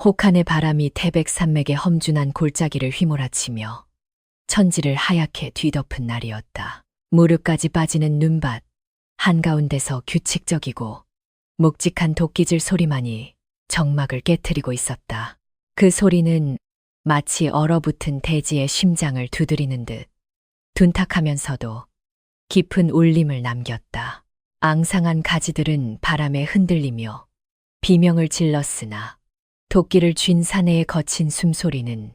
혹한의 바람이 태백산맥의 험준한 골짜기를 휘몰아치며 천지를 하얗게 뒤덮은 날이었다. 무릎까지 빠지는 눈밭, 한가운데서 규칙적이고 묵직한 도끼질 소리만이 정막을 깨트리고 있었다. 그 소리는 마치 얼어붙은 대지의 심장을 두드리는 듯 둔탁하면서도 깊은 울림을 남겼다. 앙상한 가지들은 바람에 흔들리며 비명을 질렀으나 도끼를 쥔 사내의 거친 숨소리는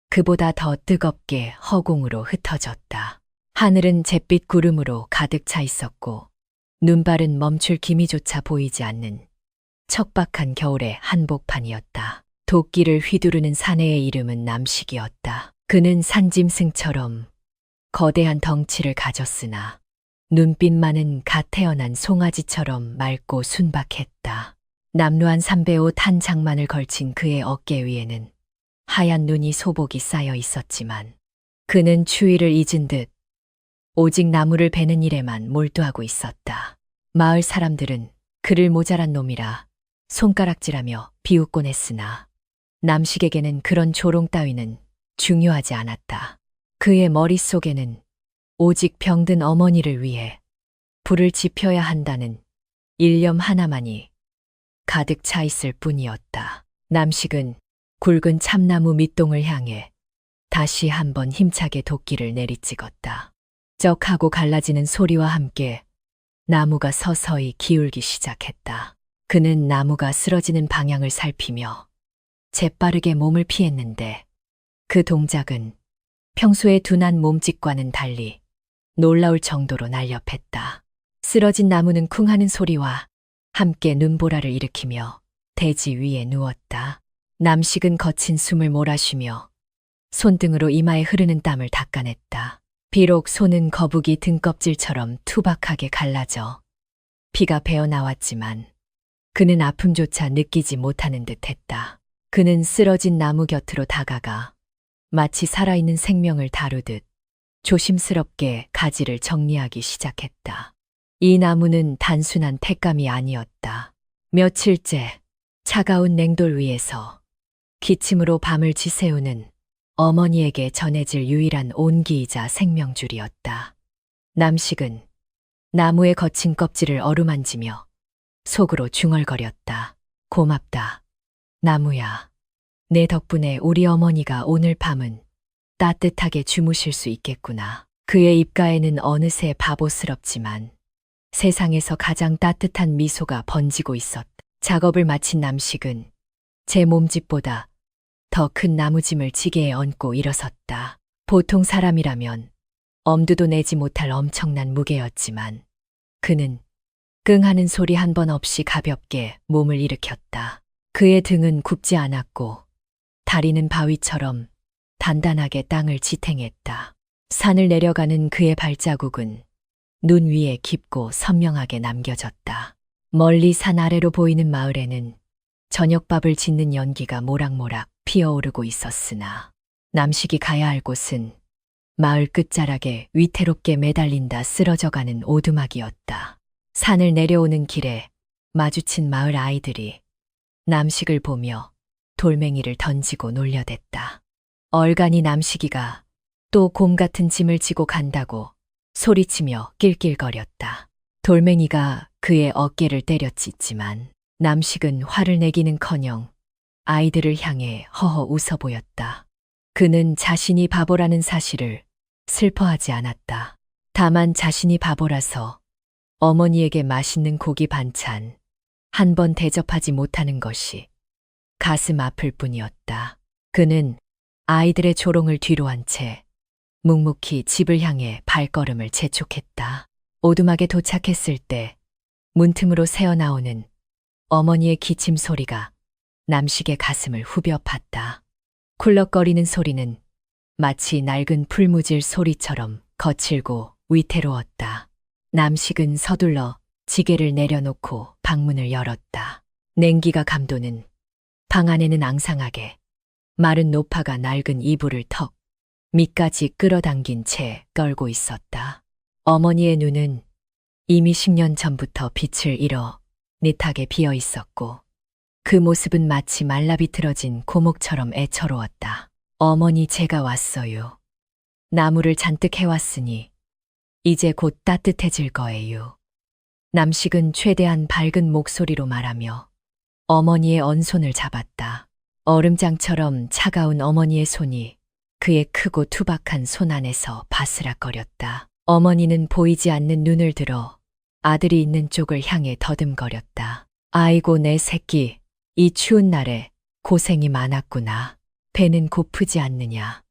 그보다 더 뜨겁게 허공으로 흩어졌다. 하늘은 잿빛 구름으로 가득 차 있었고 눈발은 멈출 기미조차 보이지 않는 척박한 겨울의 한복판이었다. 도끼를 휘두르는 사내의 이름은 남식이었다. 그는 산짐승처럼 거대한 덩치를 가졌으나 눈빛만은 갓 태어난 송아지처럼 맑고 순박했다. 남루한 삼배옷 한 장만을 걸친 그의 어깨 위에는 하얀 눈이 소복이 쌓여 있었지만 그는 추위를 잊은 듯 오직 나무를 베는 일에만 몰두하고 있었다. 마을 사람들은 그를 모자란 놈이라 손가락질하며 비웃곤 했으나 남식에게는 그런 조롱 따위는 중요하지 않았다. 그의 머릿속에는 오직 병든 어머니를 위해 불을 지펴야 한다는 일념 하나만이 가득 차 있을 뿐이었다. 남식은 굵은 참나무 밑동을 향해 다시 한번 힘차게 도끼를 내리찍었다. 쩍하고 갈라지는 소리와 함께 나무가 서서히 기울기 시작했다. 그는 나무가 쓰러지는 방향을 살피며 재빠르게 몸을 피했는데 그 동작은 평소의 둔한 몸짓과는 달리 놀라울 정도로 날렵했다. 쓰러진 나무는 쿵 하는 소리와 함께 눈보라를 일으키며 대지 위에 누웠다. 남식은 거친 숨을 몰아쉬며 손등으로 이마에 흐르는 땀을 닦아냈다. 비록 손은 거북이 등껍질처럼 투박하게 갈라져 피가 배어나왔지만 그는 아픔조차 느끼지 못하는 듯했다. 그는 쓰러진 나무 곁으로 다가가 마치 살아있는 생명을 다루듯 조심스럽게 가지를 정리하기 시작했다. 이 나무는 단순한 택감이 아니었다. 며칠째 차가운 냉돌 위에서 기침으로 밤을 지새우는 어머니에게 전해질 유일한 온기이자 생명줄이었다. 남식은 나무의 거친 껍질을 어루만지며 속으로 중얼거렸다. 고맙다, 나무야. 내 덕분에 우리 어머니가 오늘 밤은 따뜻하게 주무실 수 있겠구나. 그의 입가에는 어느새 바보스럽지만 세상에서 가장 따뜻한 미소가 번지고 있었다. 작업을 마친 남식은 제 몸집보다 더 큰 나무짐을 지게에 얹고 일어섰다. 보통 사람이라면 엄두도 내지 못할 엄청난 무게였지만 그는 끙 하는 소리 한 번 없이 가볍게 몸을 일으켰다. 그의 등은 굽지 않았고 다리는 바위처럼 단단하게 땅을 지탱했다. 산을 내려가는 그의 발자국은 눈 위에 깊고 선명하게 남겨졌다. 멀리 산 아래로 보이는 마을에는 저녁밥을 짓는 연기가 모락모락 피어오르고 있었으나 남식이 가야 할 곳은 마을 끝자락에 위태롭게 매달린다 쓰러져가는 오두막이었다. 산을 내려오는 길에 마주친 마을 아이들이 남식을 보며 돌멩이를 던지고 놀려댔다. 얼간이 남식이가 또 곰 같은 짐을 지고 간다고 소리치며 낄낄거렸다. 돌멩이가 그의 어깨를 때려찢지만 남식은 화를 내기는커녕 아이들을 향해 허허 웃어 보였다. 그는 자신이 바보라는 사실을 슬퍼하지 않았다. 다만 자신이 바보라서 어머니에게 맛있는 고기 반찬 한 번 대접하지 못하는 것이 가슴 아플 뿐이었다. 그는 아이들의 조롱을 뒤로한 채 묵묵히 집을 향해 발걸음을 재촉했다. 오두막에 도착했을 때 문틈으로 새어나오는 어머니의 기침 소리가 남식의 가슴을 후벼 팠다. 쿨럭거리는 소리는 마치 낡은 풀무질 소리처럼 거칠고 위태로웠다. 남식은 서둘러 지게를 내려놓고 방문을 열었다. 냉기가 감도는 방 안에는 앙상하게 마른 노파가 낡은 이불을 턱 밑까지 끌어당긴 채 떨고 있었다. 어머니의 눈은 이미 10년 전부터 빛을 잃어 니하게 비어 있었고 그 모습은 마치 말라비틀어진 고목처럼 애처로웠다. 어머니, 제가 왔어요. 나무를 잔뜩 해왔으니 이제 곧 따뜻해질 거예요. 남식은 최대한 밝은 목소리로 말하며 어머니의 언손을 잡았다. 얼음장처럼 차가운 어머니의 손이 그의 크고 투박한 손 안에서 바스락거렸다. 어머니는 보이지 않는 눈을 들어 아들이 있는 쪽을 향해 더듬거렸다. 아이고, 내 새끼, 이 추운 날에 고생이 많았구나. 배는 고프지 않느냐.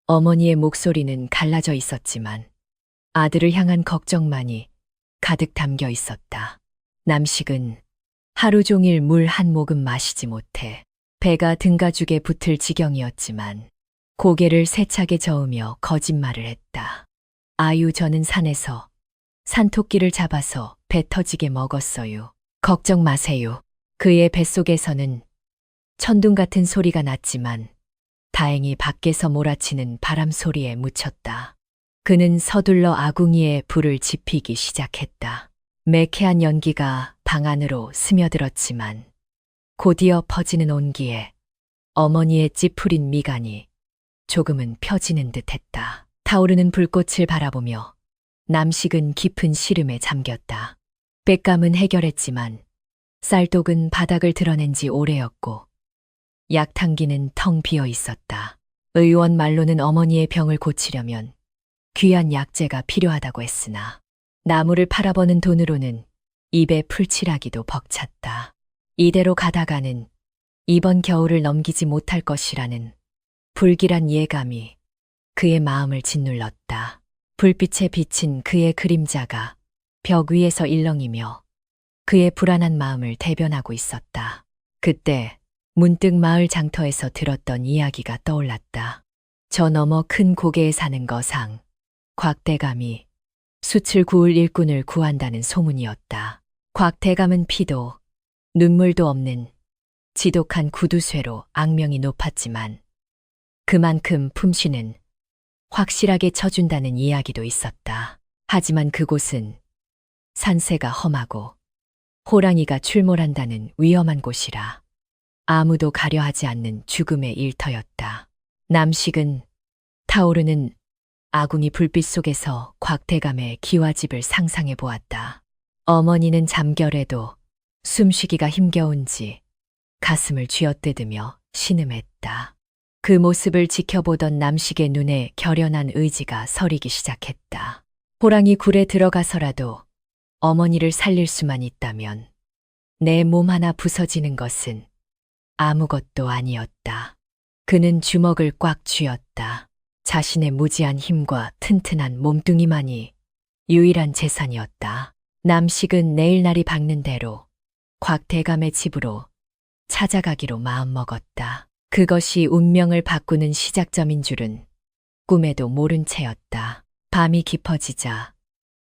어머니의 목소리는 갈라져 있었지만 아들을 향한 걱정만이 가득 담겨 있었다. 남식은 하루 종일 물 한 모금 마시지 못해 배가 등가죽에 붙을 지경이었지만 고개를 세차게 저으며 거짓말을 했다. 아유, 저는 산에서 산토끼를 잡아서 배 터지게 먹었어요. 걱정 마세요. 그의 뱃속에서는 천둥 같은 소리가 났지만 다행히 밖에서 몰아치는 바람 소리에 묻혔다. 그는 서둘러 아궁이에 불을 지피기 시작했다. 매캐한 연기가 방 안으로 스며들었지만 곧이어 퍼지는 온기에 어머니의 찌푸린 미간이 조금은 펴지는 듯했다. 타오르는 불꽃을 바라보며 남식은 깊은 시름에 잠겼다. 빽감은 해결했지만 쌀독은 바닥을 드러낸 지 오래였고 약탕기는 텅 비어 있었다. 의원 말로는 어머니의 병을 고치려면 귀한 약재가 필요하다고 했으나 나무를 팔아버는 돈으로는 입에 풀칠하기도 벅찼다. 이대로 가다가는 이번 겨울을 넘기지 못할 것이라는 불길한 예감이 그의 마음을 짓눌렀다. 불빛에 비친 그의 그림자가 벽 위에서 일렁이며 그의 불안한 마음을 대변하고 있었다. 그때 문득 마을 장터에서 들었던 이야기가 떠올랐다. 저 너머 큰 고개에 사는 거상, 곽대감이 숯을 구울 일꾼을 구한다는 소문이었다. 곽대감은 피도 눈물도 없는 지독한 구두쇠로 악명이 높았지만 그만큼 품씨는 확실하게 쳐준다는 이야기도 있었다. 하지만 그곳은 산세가 험하고 호랑이가 출몰한다는 위험한 곳이라 아무도 가려하지 않는 죽음의 일터였다. 남식은 타오르는 아궁이 불빛 속에서 곽대감의 기와집을 상상해 보았다. 어머니는 잠결에도 숨쉬기가 힘겨운지 가슴을 쥐어뜯으며 신음했다. 그 모습을 지켜보던 남식의 눈에 결연한 의지가 서리기 시작했다. 호랑이 굴에 들어가서라도 어머니를 살릴 수만 있다면 내 몸 하나 부서지는 것은 아무것도 아니었다. 그는 주먹을 꽉 쥐었다. 자신의 무지한 힘과 튼튼한 몸뚱이만이 유일한 재산이었다. 남식은 내일 날이 밝는 대로 곽대감의 집으로 찾아가기로 마음먹었다. 그것이 운명을 바꾸는 시작점인 줄은 꿈에도 모른 채였다. 밤이 깊어지자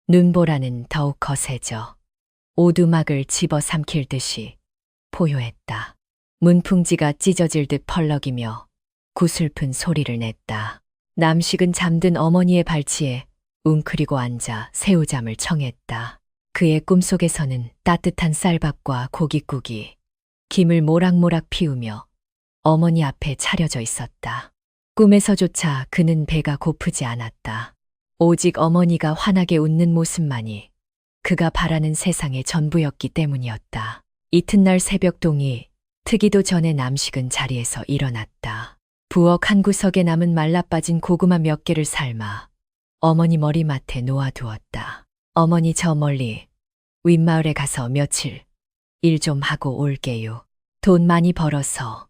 눈보라는 더욱 거세져 오두막을 집어삼킬 듯이 포효했다. 문풍지가 찢어질 듯 펄럭이며 구슬픈 소리를 냈다. 남식은 잠든 어머니의 발치에 웅크리고 앉아 새우잠을 청했다. 그의 꿈속에서는 따뜻한 쌀밥과 고깃국이 김을 모락모락 피우며 어머니 앞에 차려져 있었다. 꿈에서조차 그는 배가 고프지 않았다. 오직 어머니가 환하게 웃는 모습만이 그가 바라는 세상의 전부였기 때문이었다. 이튿날 새벽동이 트기도 전에 남식은 자리에서 일어났다. 부엌 한 구석에 남은 말라빠진 고구마 몇 개를 삶아 어머니 머리맡에 놓아두었다. 어머니, 저 멀리 윗마을에 가서 며칠 일 좀 하고 올게요. 돈 많이 벌어서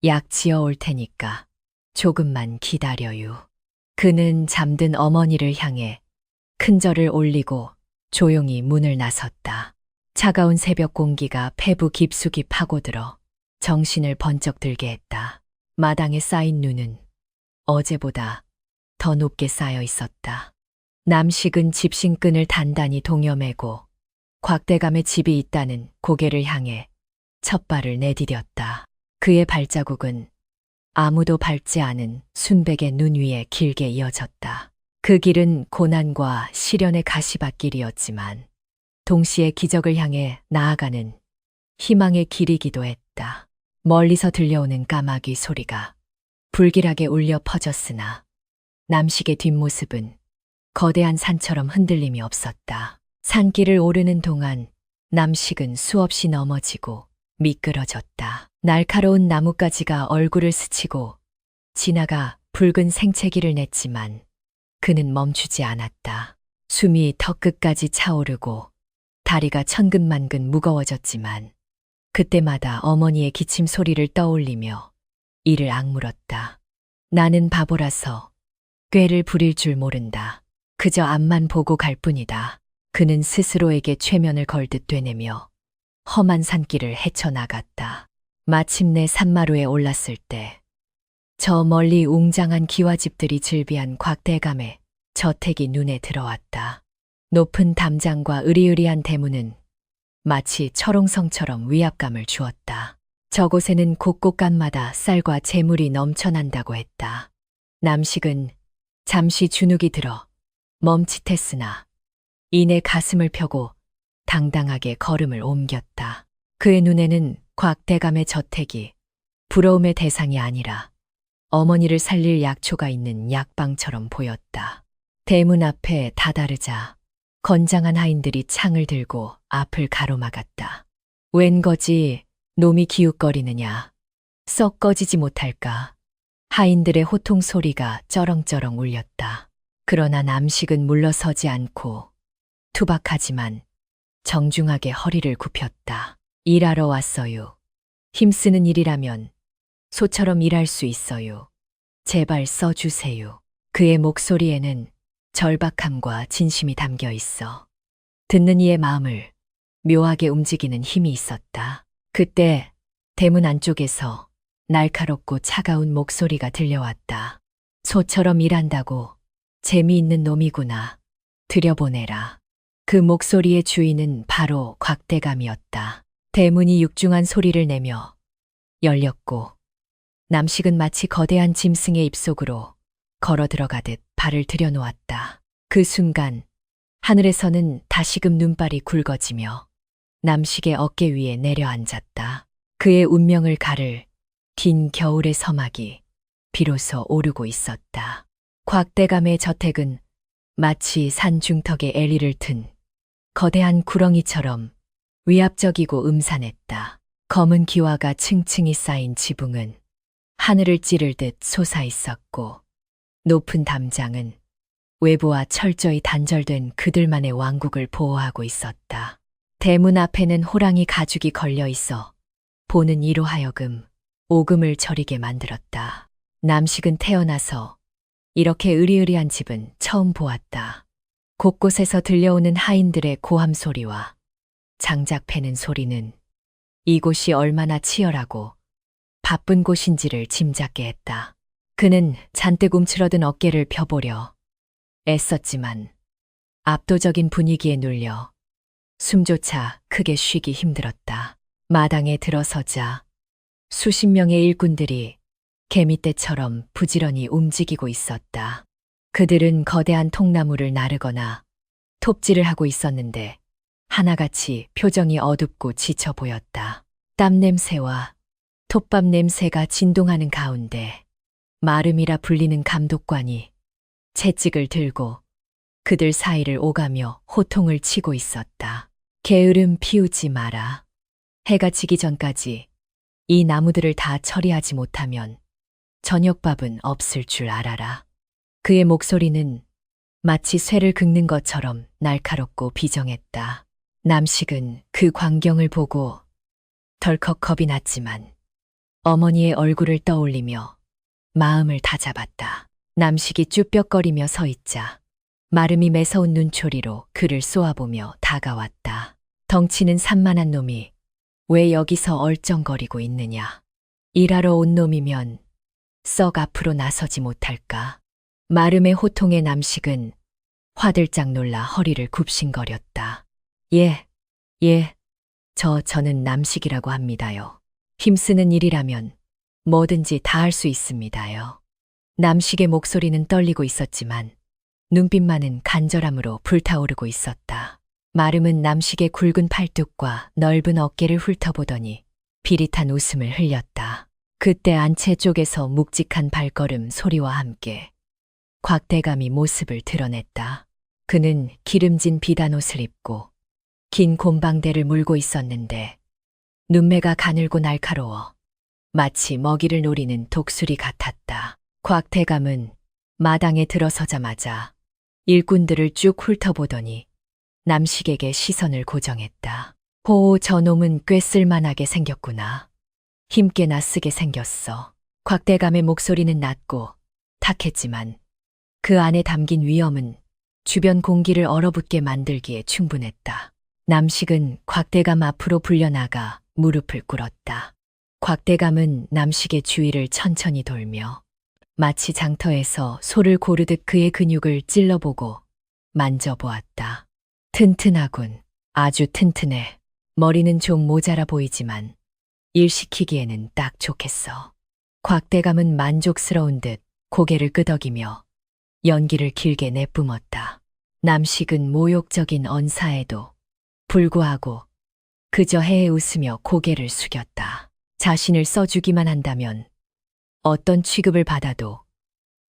약 지어 올 테니까 조금만 기다려요. 그는 잠든 어머니를 향해 큰 절을 올리고 조용히 문을 나섰다. 차가운 새벽 공기가 폐부 깊숙이 파고들어 정신을 번쩍 들게 했다. 마당에 쌓인 눈은 어제보다 더 높게 쌓여 있었다. 남식은 집신끈을 단단히 동여매고 곽대감의 집이 있다는 고개를 향해 첫 발을 내디뎠다. 그의 발자국은 아무도 밟지 않은 순백의 눈 위에 길게 이어졌다. 그 길은 고난과 시련의 가시밭길이었지만 동시에 기적을 향해 나아가는 희망의 길이기도 했다. 멀리서 들려오는 까마귀 소리가 불길하게 울려 퍼졌으나 남식의 뒷모습은 거대한 산처럼 흔들림이 없었다. 산길을 오르는 동안 남식은 수없이 넘어지고 미끄러졌다. 날카로운 나뭇가지가 얼굴을 스치고 지나가 붉은 생채기를 냈지만 그는 멈추지 않았다. 숨이 턱끝까지 차오르고 다리가 천근만근 무거워졌지만 그때마다 어머니의 기침 소리를 떠올리며 이를 악물었다. 나는 바보라서 꾀를 부릴 줄 모른다. 그저 앞만 보고 갈 뿐이다. 그는 스스로에게 최면을 걸듯 되뇌며 험한 산길을 헤쳐나갔다. 마침내 산마루에 올랐을 때 저 멀리 웅장한 기와집들이 즐비한 곽대감의 저택이 눈에 들어왔다. 높은 담장과 으리으리한 대문은 마치 철옹성처럼 위압감을 주었다. 저곳에는 곳곳간마다 쌀과 재물이 넘쳐난다고 했다. 남식은 잠시 주눅이 들어 멈칫했으나 이내 가슴을 펴고 당당하게 걸음을 옮겼다. 그의 눈에는 곽대감의 저택이 부러움의 대상이 아니라 어머니를 살릴 약초가 있는 약방처럼 보였다. 대문 앞에 다다르자 건장한 하인들이 창을 들고 앞을 가로막았다. 웬 거지 놈이 기웃거리느냐. 썩 꺼지지 못할까. 하인들의 호통 소리가 쩌렁쩌렁 울렸다. 그러나 남식은 물러서지 않고 투박하지만 정중하게 허리를 굽혔다. 일하러 왔어요. 힘쓰는 일이라면 소처럼 일할 수 있어요. 제발 써주세요. 그의 목소리에는 절박함과 진심이 담겨 있어 듣는 이의 마음을 묘하게 움직이는 힘이 있었다. 그때 대문 안쪽에서 날카롭고 차가운 목소리가 들려왔다. 소처럼 일한다고 재미있는 놈이구나. 들여보내라. 그 목소리의 주인은 바로 곽대감이었다. 대문이 육중한 소리를 내며 열렸고 남식은 마치 거대한 짐승의 입속으로 걸어 들어가듯 발을 들여놓았다. 그 순간 하늘에서는 다시금 눈발이 굵어지며 남식의 어깨 위에 내려앉았다. 그의 운명을 가를 긴 겨울의 서막이 비로소 오르고 있었다. 곽대감의 저택은 마치 산 중턱에 애리를 튼 거대한 구렁이처럼 위압적이고 음산했다. 검은 기와가 층층이 쌓인 지붕은 하늘을 찌를 듯 솟아 있었고 높은 담장은 외부와 철저히 단절된 그들만의 왕국을 보호하고 있었다. 대문 앞에는 호랑이 가죽이 걸려 있어 보는 이로 하여금 오금을 저리게 만들었다. 남식은 태어나서 이렇게 으리으리한 집은 처음 보았다. 곳곳에서 들려오는 하인들의 고함 소리와 장작 패는 소리는 이곳이 얼마나 치열하고 바쁜 곳인지를 짐작게 했다. 그는 잔뜩 움츠러든 어깨를 펴보려 애썼지만 압도적인 분위기에 눌려 숨조차 크게 쉬기 힘들었다. 마당에 들어서자 수십 명의 일꾼들이 개미떼처럼 부지런히 움직이고 있었다. 그들은 거대한 통나무를 나르거나 톱질을 하고 있었는데 하나같이 표정이 어둡고 지쳐 보였다. 땀 냄새와 톱밥 냄새가 진동하는 가운데 마름이라 불리는 감독관이 채찍을 들고 그들 사이를 오가며 호통을 치고 있었다. 게으름 피우지 마라. 해가 지기 전까지 이 나무들을 다 처리하지 못하면 저녁밥은 없을 줄 알아라. 그의 목소리는 마치 쇠를 긁는 것처럼 날카롭고 비정했다. 남식은 그 광경을 보고 덜컥 겁이 났지만 어머니의 얼굴을 떠올리며 마음을 다잡았다. 남식이 쭈뼛거리며 서 있자 마름이 매서운 눈초리로 그를 쏘아보며 다가왔다. 덩치는 산만한 놈이 왜 여기서 얼쩡거리고 있느냐. 일하러 온 놈이면 썩 앞으로 나서지 못할까. 마름의 호통에 남식은 화들짝 놀라 허리를 굽신거렸다. 예, 저는 남식이라고 합니다요. 힘쓰는 일이라면 뭐든지 다 할 수 있습니다요. 남식의 목소리는 떨리고 있었지만 눈빛만은 간절함으로 불타오르고 있었다. 마름은 남식의 굵은 팔뚝과 넓은 어깨를 훑어보더니 비릿한 웃음을 흘렸다. 그때 안채 쪽에서 묵직한 발걸음 소리와 함께 곽대감이 모습을 드러냈다. 그는 기름진 비단옷을 입고 긴 곰방대를 물고 있었는데 눈매가 가늘고 날카로워 마치 먹이를 노리는 독수리 같았다. 곽대감은 마당에 들어서자마자 일꾼들을 쭉 훑어보더니 남식에게 시선을 고정했다. 호, 저놈은 꽤 쓸만하게 생겼구나. 힘께나 쓰게 생겼어. 곽대감의 목소리는 낮고 탁했지만 그 안에 담긴 위엄은 주변 공기를 얼어붙게 만들기에 충분했다. 남식은 곽대감 앞으로 불려나가 무릎을 꿇었다. 곽대감은 남식의 주위를 천천히 돌며 마치 장터에서 소를 고르듯 그의 근육을 찔러보고 만져보았다. 튼튼하군. 아주 튼튼해. 머리는 좀 모자라 보이지만 일 시키기에는 딱 좋겠어. 곽대감은 만족스러운 듯 고개를 끄덕이며 연기를 길게 내뿜었다. 남식은 모욕적인 언사에도 불구하고 그저 해에 웃으며 고개를 숙였다. 자신을 써주기만 한다면 어떤 취급을 받아도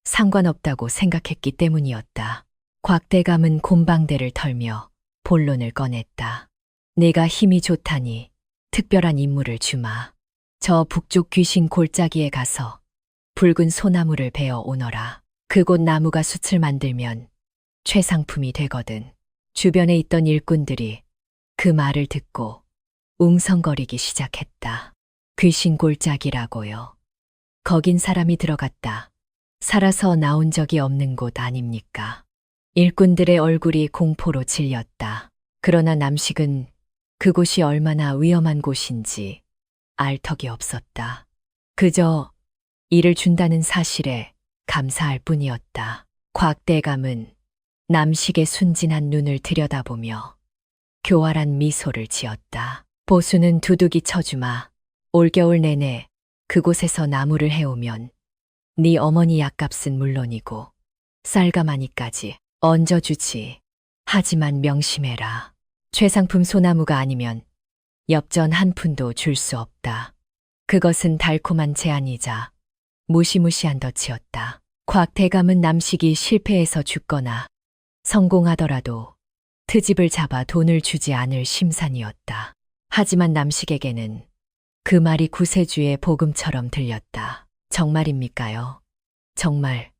상관없다고 생각했기 때문이었다. 곽대감은 곰방대를 털며 본론을 꺼냈다. 내가 힘이 좋다니 특별한 임무를 주마. 저 북쪽 귀신 골짜기에 가서 붉은 소나무를 베어 오너라. 그곳 나무가 숯을 만들면 최상품이 되거든. 주변에 있던 일꾼들이 그 말을 듣고 웅성거리기 시작했다. 귀신 골짜기라고요. 거긴 사람이 들어갔다 살아서 나온 적이 없는 곳 아닙니까? 일꾼들의 얼굴이 공포로 질렸다. 그러나 남식은 그곳이 얼마나 위험한 곳인지 알 턱이 없었다. 그저 일을 준다는 사실에 감사할 뿐이었다. 곽대감은 남식의 순진한 눈을 들여다보며 교활한 미소를 지었다. 보수는 두둑이 쳐주마. 올겨울 내내 그곳에서 나무를 해오면 네 어머니 약값은 물론이고 쌀가마니까지 얹어주지. 하지만 명심해라. 최상품 소나무가 아니면 엽전 한 푼도 줄 수 없다. 그것은 달콤한 제안이자 무시무시한 덫이었다. 곽대감은 남식이 실패해서 죽거나 성공하더라도 트집을 잡아 돈을 주지 않을 심산이었다. 하지만 남식에게는 그 말이 구세주의 복음처럼 들렸다. 정말입니까요? 정말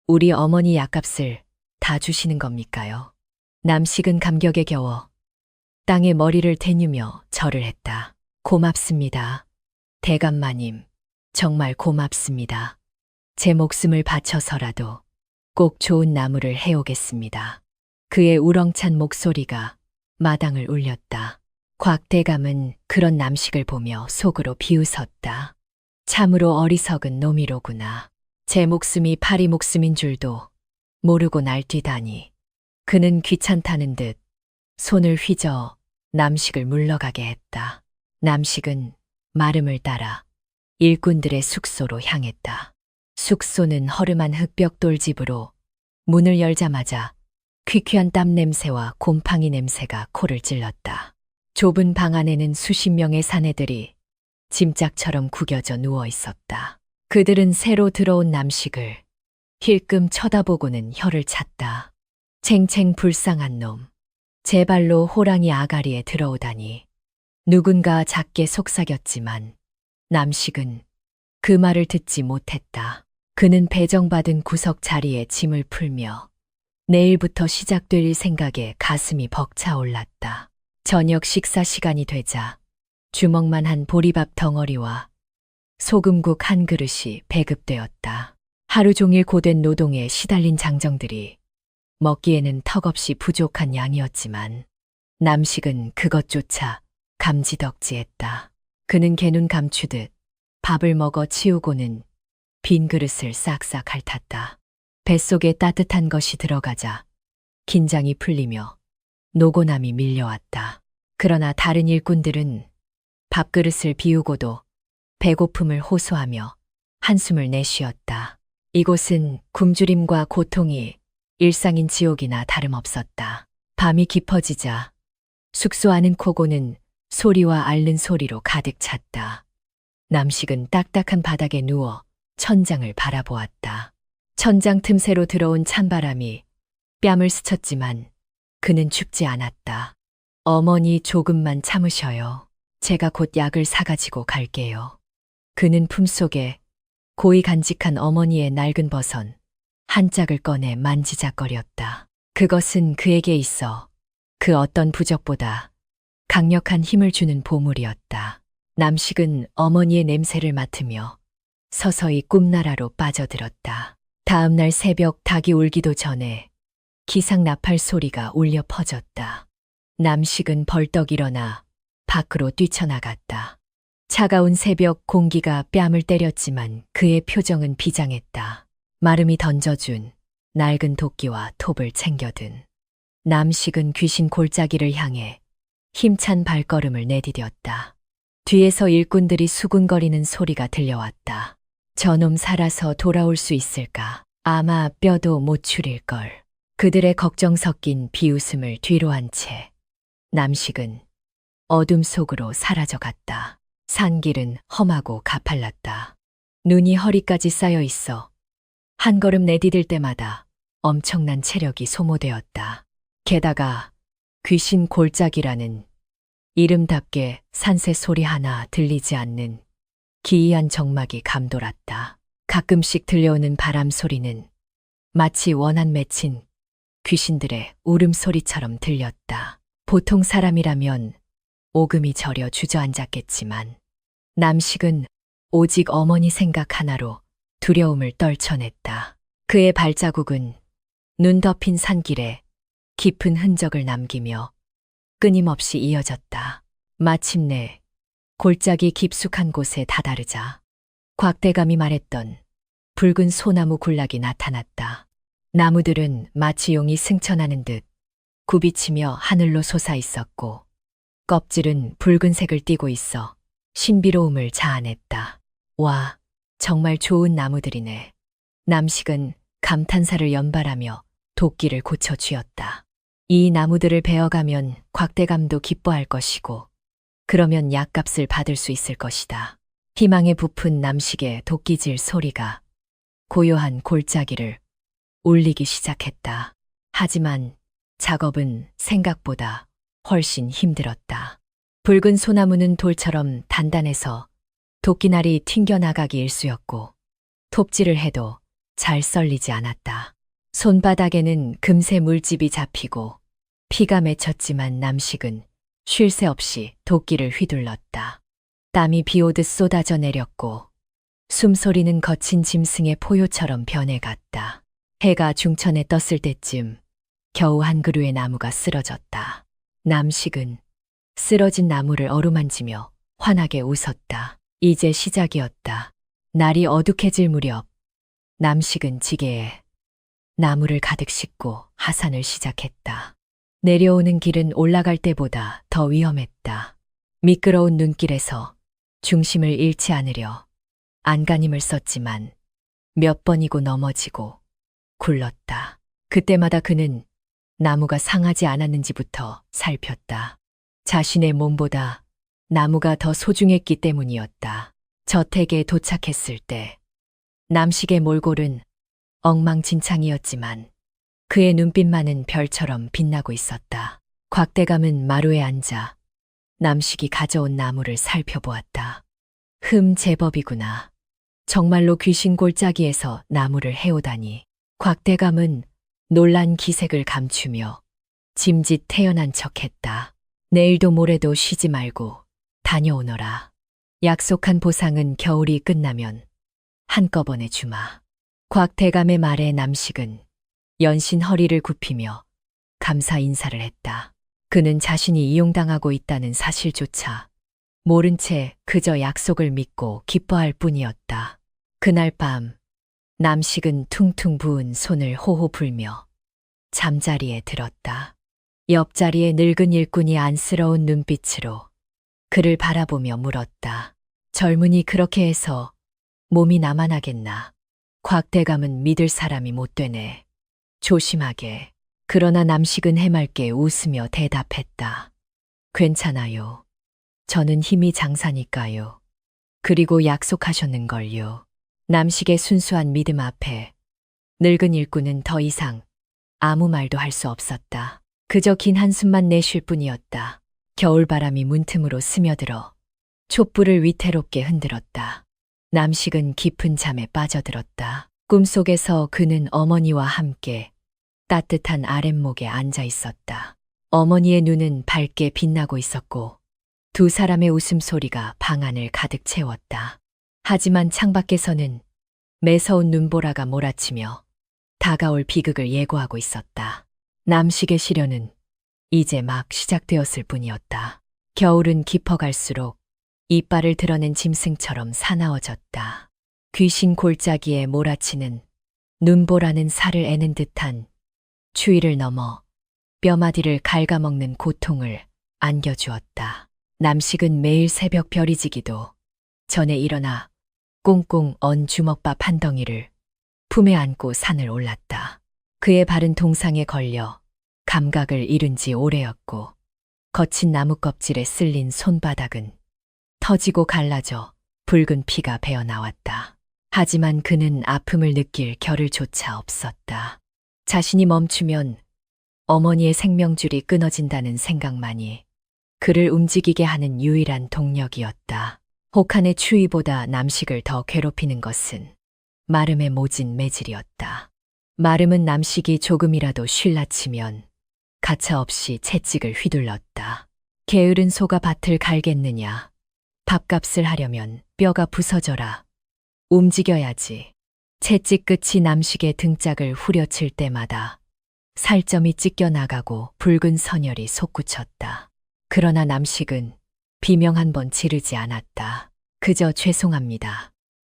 우리 어머니 약값을 다 주시는 겁니까요? 남식은 감격에 겨워 땅에 머리를 대누며 절을 했다. 고맙습니다. 대감마님, 정말 고맙습니다. 제 목숨을 바쳐서라도 꼭 좋은 나무를 해오겠습니다. 그의 우렁찬 목소리가 마당을 울렸다. 곽대감은 그런 남식을 보며 속으로 비웃었다. 참으로 어리석은 놈이로구나. 제 목숨이 파리 목숨인 줄도 모르고 날뛰다니. 그는 귀찮다는 듯 손을 휘저 남식을 물러가게 했다. 남식은 마름을 따라 일꾼들의 숙소로 향했다. 숙소는 허름한 흙벽돌 집으로 문을 열자마자 퀴퀴한 땀 냄새와 곰팡이 냄새가 코를 찔렀다. 좁은 방 안에는 수십 명의 사내들이 짐짝처럼 구겨져 누워 있었다. 그들은 새로 들어온 남식을 힐끔 쳐다보고는 혀를 찼다. 챙챙 불쌍한 놈. 제 발로 호랑이 아가리에 들어오다니. 누군가 작게 속삭였지만 남식은 그 말을 듣지 못했다. 그는 배정받은 구석 자리에 짐을 풀며 내일부터 시작될 생각에 가슴이 벅차올랐다. 저녁 식사 시간이 되자 주먹만한 보리밥 덩어리와 소금국 한 그릇이 배급되었다. 하루 종일 고된 노동에 시달린 장정들이 먹기에는 턱없이 부족한 양이었지만 남식은 그것조차 감지덕지했다. 그는 개눈 감추듯 밥을 먹어 치우고는 빈 그릇을 싹싹 핥았다. 뱃속에 따뜻한 것이 들어가자 긴장이 풀리며 노곤함이 밀려왔다. 그러나 다른 일꾼들은 밥그릇을 비우고도 배고픔을 호소하며 한숨을 내쉬었다. 이곳은 굶주림과 고통이 일상인 지옥이나 다름없었다. 밤이 깊어지자 숙소 안은 코고는 소리와 앓는 소리로 가득 찼다. 남식은 딱딱한 바닥에 누워 천장을 바라보았다. 천장 틈새로 들어온 찬바람이 뺨을 스쳤지만 그는 춥지 않았다. 어머니 조금만 참으셔요. 제가 곧 약을 사가지고 갈게요. 그는 품속에 고이 간직한 어머니의 낡은 버선 한 짝을 꺼내 만지작거렸다. 그것은 그에게 있어 그 어떤 부적보다 강력한 힘을 주는 보물이었다. 남식은 어머니의 냄새를 맡으며 서서히 꿈나라로 빠져들었다. 다음 날 새벽 닭이 울기도 전에 기상 나팔 소리가 울려 퍼졌다. 남식은 벌떡 일어나 밖으로 뛰쳐나갔다. 차가운 새벽 공기가 뺨을 때렸지만 그의 표정은 비장했다. 마름이 던져준 낡은 도끼와 톱을 챙겨든 남식은 귀신 골짜기를 향해 힘찬 발걸음을 내디뎠다. 뒤에서 일꾼들이 수군거리는 소리가 들려왔다. 저놈 살아서 돌아올 수 있을까? 아마 뼈도 못 추릴걸. 그들의 걱정 섞인 비웃음을 뒤로 한 채 남식은 어둠 속으로 사라져갔다. 산길은 험하고 가팔랐다. 눈이 허리까지 쌓여 있어 한 걸음 내디딜 때마다 엄청난 체력이 소모되었다. 게다가 귀신 골짜기라는 이름답게 산새 소리 하나 들리지 않는 기이한 정막이 감돌았다. 가끔씩 들려오는 바람 소리는 마치 원한 맺힌 귀신들의 울음소리처럼 들렸다. 보통 사람이라면 오금이 저려 주저앉았겠지만 남식은 오직 어머니 생각 하나로 두려움을 떨쳐냈다. 그의 발자국은 눈 덮인 산길에 깊은 흔적을 남기며 끊임없이 이어졌다. 마침내 골짜기 깊숙한 곳에 다다르자 곽대감이 말했던 붉은 소나무 군락이 나타났다. 나무들은 마치 용이 승천하는 듯 굽이치며 하늘로 솟아 있었고 껍질은 붉은색을 띠고 있어 신비로움을 자아냈다. 와, 정말 좋은 나무들이네. 남식은 감탄사를 연발하며 도끼를 고쳐 쥐었다. 이 나무들을 베어가면 곽대감도 기뻐할 것이고 그러면 약값을 받을 수 있을 것이다. 희망에 부푼 남식의 도끼질 소리가 고요한 골짜기를 울리기 시작했다. 하지만 작업은 생각보다 훨씬 힘들었다. 붉은 소나무는 돌처럼 단단해서 도끼날이 튕겨나가기 일쑤였고 톱질을 해도 잘 썰리지 않았다. 손바닥에는 금세 물집이 잡히고 피가 맺혔지만 남식은 쉴 새 없이 도끼를 휘둘렀다. 땀이 비오듯 쏟아져 내렸고 숨소리는 거친 짐승의 포효처럼 변해갔다. 해가 중천에 떴을 때쯤 겨우 한 그루의 나무가 쓰러졌다. 남식은 쓰러진 나무를 어루만지며 환하게 웃었다. 이제 시작이었다. 날이 어둑해질 무렵 남식은 지게에 나무를 가득 싣고 하산을 시작했다. 내려오는 길은 올라갈 때보다 더 위험했다. 미끄러운 눈길에서 중심을 잃지 않으려 안간힘을 썼지만 몇 번이고 넘어지고 굴렀다. 그때마다 그는 나무가 상하지 않았는지부터 살폈다. 자신의 몸보다 나무가 더 소중했기 때문이었다. 저택에 도착했을 때 남식의 몰골은 엉망진창이었지만 그의 눈빛만은 별처럼 빛나고 있었다. 곽대감은 마루에 앉아 남식이 가져온 나무를 살펴보았다. 제법이구나. 정말로 귀신 골짜기에서 나무를 해오다니. 곽대감은 놀란 기색을 감추며 짐짓 태연한 척했다. 내일도 모레도 쉬지 말고 다녀오너라. 약속한 보상은 겨울이 끝나면 한꺼번에 주마. 곽대감의 말에 남식은 연신 허리를 굽히며 감사 인사를 했다. 그는 자신이 이용당하고 있다는 사실조차 모른 채 그저 약속을 믿고 기뻐할 뿐이었다. 그날 밤 남식은 퉁퉁 부은 손을 호호 불며 잠자리에 들었다. 옆자리에 늙은 일꾼이 안쓰러운 눈빛으로 그를 바라보며 물었다. 젊은이 그렇게 해서 몸이 남아나겠나. 곽대감은 믿을 사람이 못 되네. 조심하게. 그러나 남식은 해맑게 웃으며 대답했다. 괜찮아요. 저는 힘이 장사니까요. 그리고 약속하셨는걸요. 남식의 순수한 믿음 앞에 늙은 일꾼은 더 이상 아무 말도 할 수 없었다. 그저 긴 한숨만 내쉴 뿐이었다. 겨울바람이 문틈으로 스며들어 촛불을 위태롭게 흔들었다. 남식은 깊은 잠에 빠져들었다. 꿈속에서 그는 어머니와 함께 따뜻한 아랫목에 앉아 있었다. 어머니의 눈은 밝게 빛나고 있었고 두 사람의 웃음소리가 방 안을 가득 채웠다. 하지만 창밖에서는 매서운 눈보라가 몰아치며 다가올 비극을 예고하고 있었다. 남식의 시련은 이제 막 시작되었을 뿐이었다. 겨울은 깊어갈수록 이빨을 드러낸 짐승처럼 사나워졌다. 귀신 골짜기에 몰아치는 눈보라는 살을 애는 듯한 추위를 넘어 뼈마디를 갉아먹는 고통을 안겨주었다. 남식은 매일 새벽 별이 지기도 전에 일어나 꽁꽁 언 주먹밥 한 덩이를 품에 안고 산을 올랐다. 그의 발은 동상에 걸려 감각을 잃은 지 오래였고 거친 나무 껍질에 쓸린 손바닥은 터지고 갈라져 붉은 피가 배어 나왔다. 하지만 그는 아픔을 느낄 겨를조차 없었다. 자신이 멈추면 어머니의 생명줄이 끊어진다는 생각만이 그를 움직이게 하는 유일한 동력이었다. 혹한의 추위보다 남식을 더 괴롭히는 것은 마름의 모진 매질이었다. 마름은 남식이 조금이라도 쉴라치면 가차없이 채찍을 휘둘렀다. 게으른 소가 밭을 갈겠느냐. 밥값을 하려면 뼈가 부서져라. 움직여야지. 채찍 끝이 남식의 등짝을 후려칠 때마다 살점이 찢겨 나가고 붉은 선혈이 솟구쳤다. 그러나 남식은 비명 한 번 지르지 않았다. 그저 죄송합니다.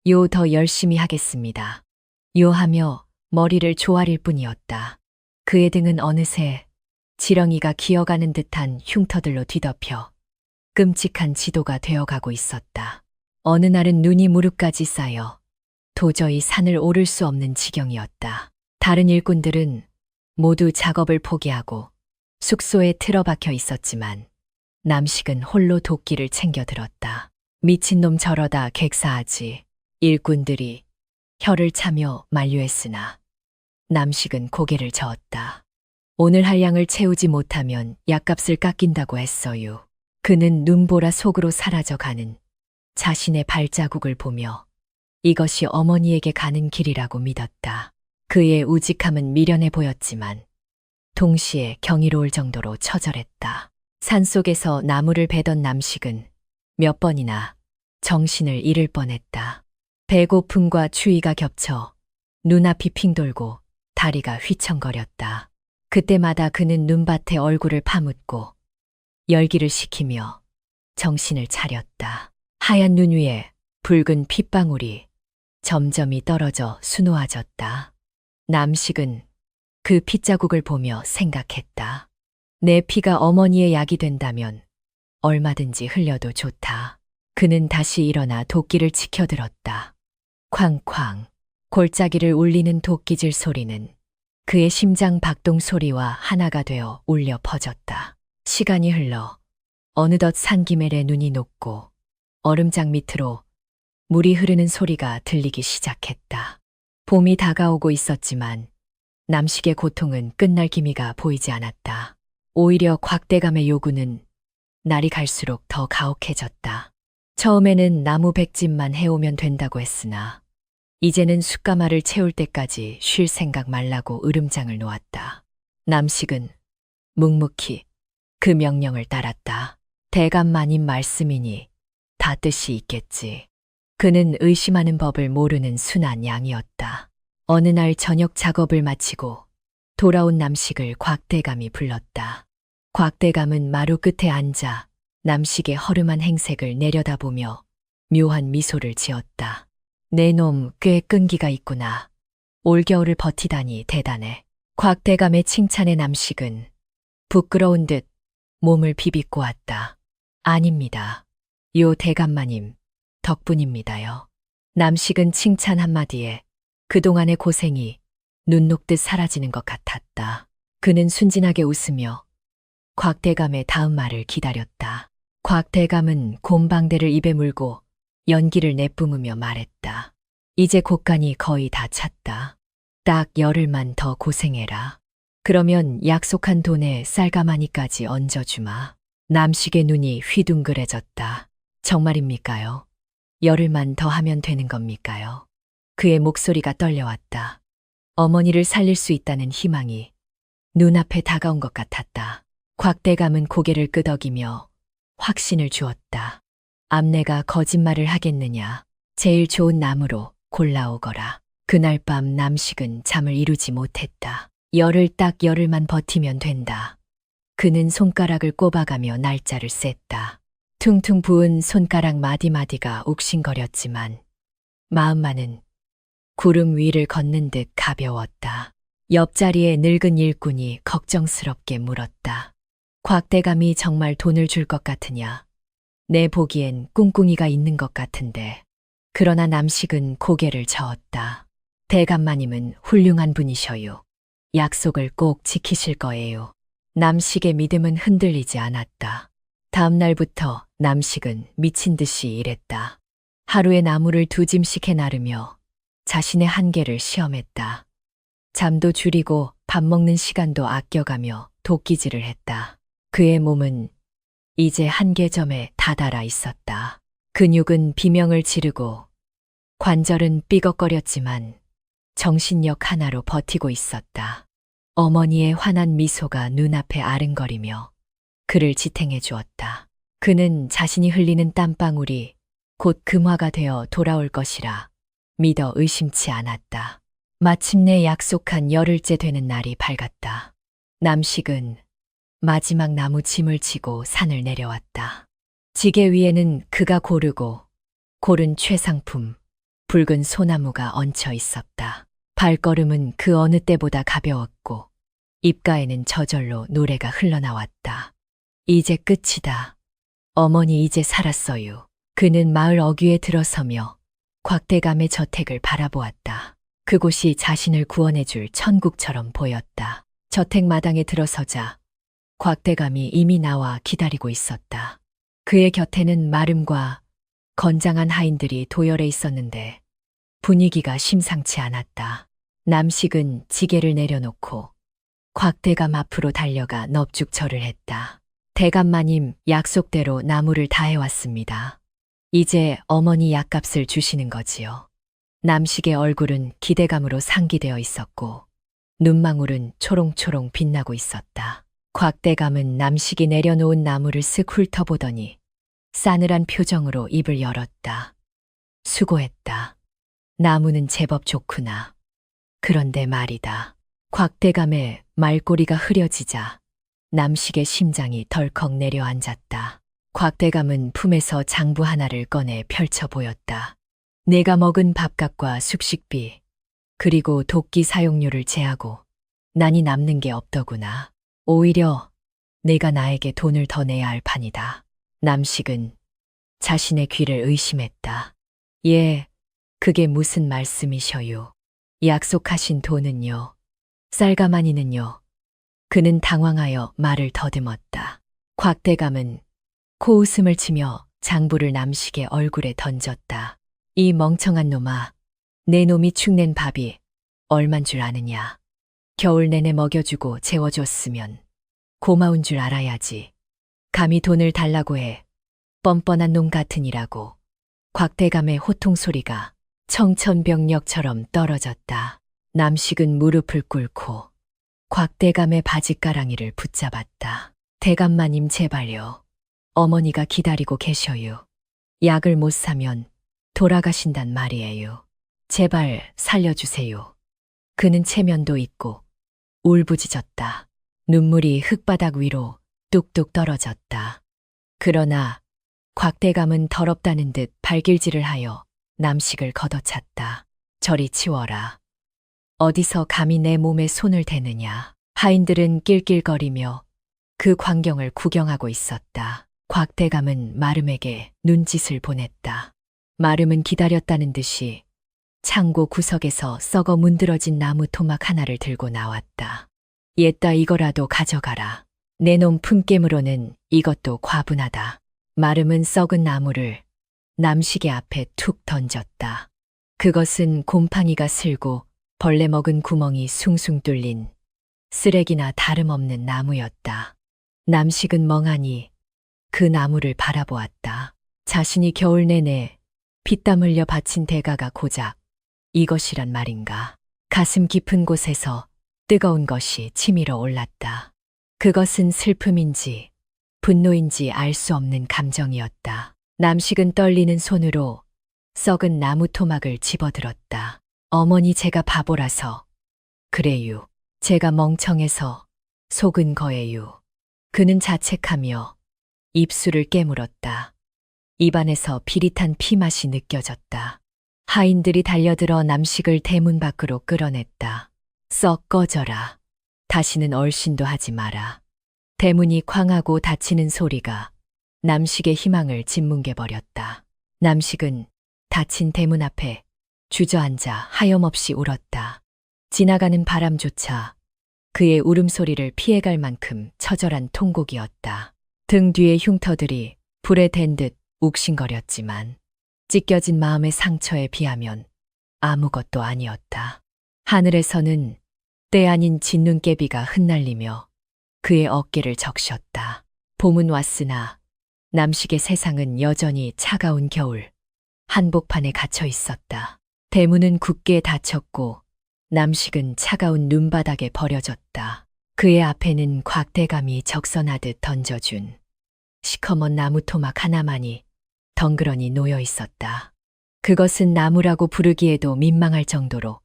요 더 열심히 하겠습니다. 요 하며 머리를 조아릴 뿐이었다. 그의 등은 어느새 지렁이가 기어가는 듯한 흉터들로 뒤덮여 끔찍한 지도가 되어가고 있었다. 어느 날은 눈이 무릎까지 쌓여 도저히 산을 오를 수 없는 지경이었다. 다른 일꾼들은 모두 작업을 포기하고 숙소에 틀어박혀 있었지만 남식은 홀로 도끼를 챙겨 들었다. 미친놈 저러다 객사하지. 일꾼들이 혀를 차며 만류했으나 남식은 고개를 저었다. 오늘 할 양을 채우지 못하면 약값을 깎인다고 했어요. 그는 눈보라 속으로 사라져가는 자신의 발자국을 보며 이것이 어머니에게 가는 길이라고 믿었다. 그의 우직함은 미련해 보였지만 동시에 경이로울 정도로 처절했다. 산속에서 나무를 베던 남식은 몇 번이나 정신을 잃을 뻔했다. 배고픔과 추위가 겹쳐 눈앞이 핑 돌고 다리가 휘청거렸다. 그때마다 그는 눈밭에 얼굴을 파묻고 열기를 식히며 정신을 차렸다. 하얀 눈 위에 붉은 핏방울이 점점이 떨어져 수놓아졌다. 남식은 그 핏자국을 보며 생각했다. 내 피가 어머니의 약이 된다면 얼마든지 흘려도 좋다. 그는 다시 일어나 도끼를 치켜들었다. 쾅쾅 골짜기를 울리는 도끼질 소리는 그의 심장 박동 소리와 하나가 되어 울려 퍼졌다. 시간이 흘러 어느덧 산기멜의 눈이 녹고 얼음장 밑으로 물이 흐르는 소리가 들리기 시작했다. 봄이 다가오고 있었지만 남식의 고통은 끝날 기미가 보이지 않았다. 오히려 곽대감의 요구는 날이 갈수록 더 가혹해졌다. 처음에는 나무 백집만 해오면 된다고 했으나 이제는 숯가마를 채울 때까지 쉴 생각 말라고 으름장을 놓았다. 남식은 묵묵히 그 명령을 따랐다. 대감마님 말씀이니 다 뜻이 있겠지. 그는 의심하는 법을 모르는 순한 양이었다. 어느 날 저녁 작업을 마치고 돌아온 남식을 곽대감이 불렀다. 곽대감은 마루 끝에 앉아 남식의 허름한 행색을 내려다보며 묘한 미소를 지었다. 내 놈 꽤 끈기가 있구나. 올겨울을 버티다니 대단해. 곽대감의 칭찬에 남식은 부끄러운 듯 몸을 비비고 왔다. 아닙니다. 요 대감마님 덕분입니다요. 남식은 칭찬 한마디에 그동안의 고생이 눈 녹듯 사라지는 것 같았다. 그는 순진하게 웃으며 곽대감의 다음 말을 기다렸다. 곽대감은 곰방대를 입에 물고 연기를 내뿜으며 말했다. 이제 곡간이 거의 다 찼다. 딱 열흘만 더 고생해라. 그러면 약속한 돈에 쌀가마니까지 얹어주마. 남식의 눈이 휘둥그레졌다. 정말입니까요? 열흘만 더 하면 되는 겁니까요? 그의 목소리가 떨려왔다. 어머니를 살릴 수 있다는 희망이 눈앞에 다가온 것 같았다. 곽대감은 고개를 끄덕이며 확신을 주었다. 암내가 거짓말을 하겠느냐. 제일 좋은 나무로 골라오거라. 그날 밤 남식은 잠을 이루지 못했다. 딱 열흘만 버티면 된다. 그는 손가락을 꼽아가며 날짜를 셌다. 퉁퉁 부은 손가락 마디마디가 욱신거렸지만 마음만은 구름 위를 걷는 듯 가벼웠다. 옆자리에 늙은 일꾼이 걱정스럽게 물었다. 곽대감이 정말 돈을 줄 것 같으냐? 내 보기엔 꿍꿍이가 있는 것 같은데. 그러나 남식은 고개를 저었다. 대감마님은 훌륭한 분이셔요. 약속을 꼭 지키실 거예요. 남식의 믿음은 흔들리지 않았다. 다음 날부터 남식은 미친 듯이 일했다. 하루에 나무를 2짐씩 해 나르며 자신의 한계를 시험했다. 잠도 줄이고 밥 먹는 시간도 아껴가며 도끼질을 했다. 그의 몸은 이제 한계점에 다다라 있었다. 근육은 비명을 지르고 관절은 삐걱거렸지만 정신력 하나로 버티고 있었다. 어머니의 환한 미소가 눈앞에 아른거리며 그를 지탱해 주었다. 그는 자신이 흘리는 땀방울이 곧 금화가 되어 돌아올 것이라 믿어 의심치 않았다. 마침내 약속한 열흘째 되는 날이 밝았다. 남식은 마지막 나무 짐을 지고 산을 내려왔다. 지게 위에는 그가 고른 최상품, 붉은 소나무가 얹혀 있었다. 발걸음은 그 어느 때보다 가벼웠고 입가에는 저절로 노래가 흘러나왔다. 이제 끝이다. 어머니 이제 살았어요. 그는 마을 어귀에 들어서며 곽대감의 저택을 바라보았다. 그곳이 자신을 구원해줄 천국처럼 보였다. 저택 마당에 들어서자 곽대감이 이미 나와 기다리고 있었다. 그의 곁에는 마름과 건장한 하인들이 도열해 있었는데 분위기가 심상치 않았다. 남식은 지게를 내려놓고 곽대감 앞으로 달려가 넙죽절을 했다. 대감마님, 약속대로 나무를 다 해왔습니다. 이제 어머니 약값을 주시는 거지요. 남식의 얼굴은 기대감으로 상기되어 있었고 눈망울은 초롱초롱 빛나고 있었다. 곽대감은 남식이 내려놓은 나무를 쓱 훑어보더니 싸늘한 표정으로 입을 열었다. 수고했다. 나무는 제법 좋구나. 그런데 말이다. 곽대감의 말꼬리가 흐려지자 남식의 심장이 덜컥 내려앉았다. 곽대감은 품에서 장부 하나를 꺼내 펼쳐 보였다. 내가 먹은 밥값과 숙식비, 그리고 도끼 사용료를 제하고 난이 남는 게 없더구나. 오히려 내가 나에게 돈을 더 내야 할 판이다. 남식은 자신의 귀를 의심했다. 예, 그게 무슨 말씀이셔요? 약속하신 돈은요? 쌀가마니는요? 그는 당황하여 말을 더듬었다. 곽대감은 코웃음을 치며 장부를 남식의 얼굴에 던졌다. 이 멍청한 놈아, 내 놈이 축낸 밥이 얼만 줄 아느냐. 겨울 내내 먹여주고 재워줬으면 고마운 줄 알아야지. 감히 돈을 달라고 해. 뻔뻔한 놈 같으니라고. 곽대감의 호통 소리가 청천벽력처럼 떨어졌다. 남식은 무릎을 꿇고 곽대감의 바지가랑이를 붙잡았다. 대감마님 제발요. 어머니가 기다리고 계셔요. 약을 못 사면 돌아가신단 말이에요. 제발 살려주세요. 그는 체면도 있고 울부짖었다. 눈물이 흙바닥 위로 뚝뚝 떨어졌다. 그러나 곽대감은 더럽다는 듯 발길질을 하여 남식을 걷어찼다. 저리 치워라. 어디서 감히 내 몸에 손을 대느냐. 하인들은 낄낄거리며 그 광경을 구경하고 있었다. 곽대감은 마름에게 눈짓을 보냈다. 마름은 기다렸다는 듯이 창고 구석에서 썩어 문드러진 나무 토막 하나를 들고 나왔다. 옛다 이거라도 가져가라. 내 놈 품깸으로는 이것도 과분하다. 마름은 썩은 나무를 남식의 앞에 툭 던졌다. 그것은 곰팡이가 슬고 벌레 먹은 구멍이 숭숭 뚫린 쓰레기나 다름없는 나무였다. 남식은 멍하니 그 나무를 바라보았다. 자신이 겨울 내내 피땀 흘려 바친 대가가 고작 이것이란 말인가. 가슴 깊은 곳에서 뜨거운 것이 치밀어 올랐다. 그것은 슬픔인지 분노인지 알 수 없는 감정이었다. 남식은 떨리는 손으로 썩은 나무 토막을 집어들었다. 어머니, 제가 바보라서 그래요. 제가 멍청해서 속은 거예요. 그는 자책하며 입술을 깨물었다. 입안에서 비릿한 피맛이 느껴졌다. 하인들이 달려들어 남식을 대문 밖으로 끌어냈다. 썩 꺼져라. 다시는 얼씬도 하지 마라. 대문이 쾅하고 닫히는 소리가 남식의 희망을 짓뭉개버렸다. 남식은 닫힌 대문 앞에 주저앉아 하염없이 울었다. 지나가는 바람조차 그의 울음소리를 피해갈 만큼 처절한 통곡이었다. 등 뒤의 흉터들이 불에 댄 듯 욱신거렸지만 찢겨진 마음의 상처에 비하면 아무것도 아니었다. 하늘에서는 때 아닌 진눈깨비가 흩날리며 그의 어깨를 적셨다. 봄은 왔으나 남식의 세상은 여전히 차가운 겨울 한복판에 갇혀 있었다. 대문은 굳게 닫혔고 남식은 차가운 눈바닥에 버려졌다. 그의 앞에는 곽대감이 적선하듯 던져준 시커먼 나무 토막 하나만이 덩그러니 놓여 있었다. 그것은 나무라고 부르기에도 민망할 정도로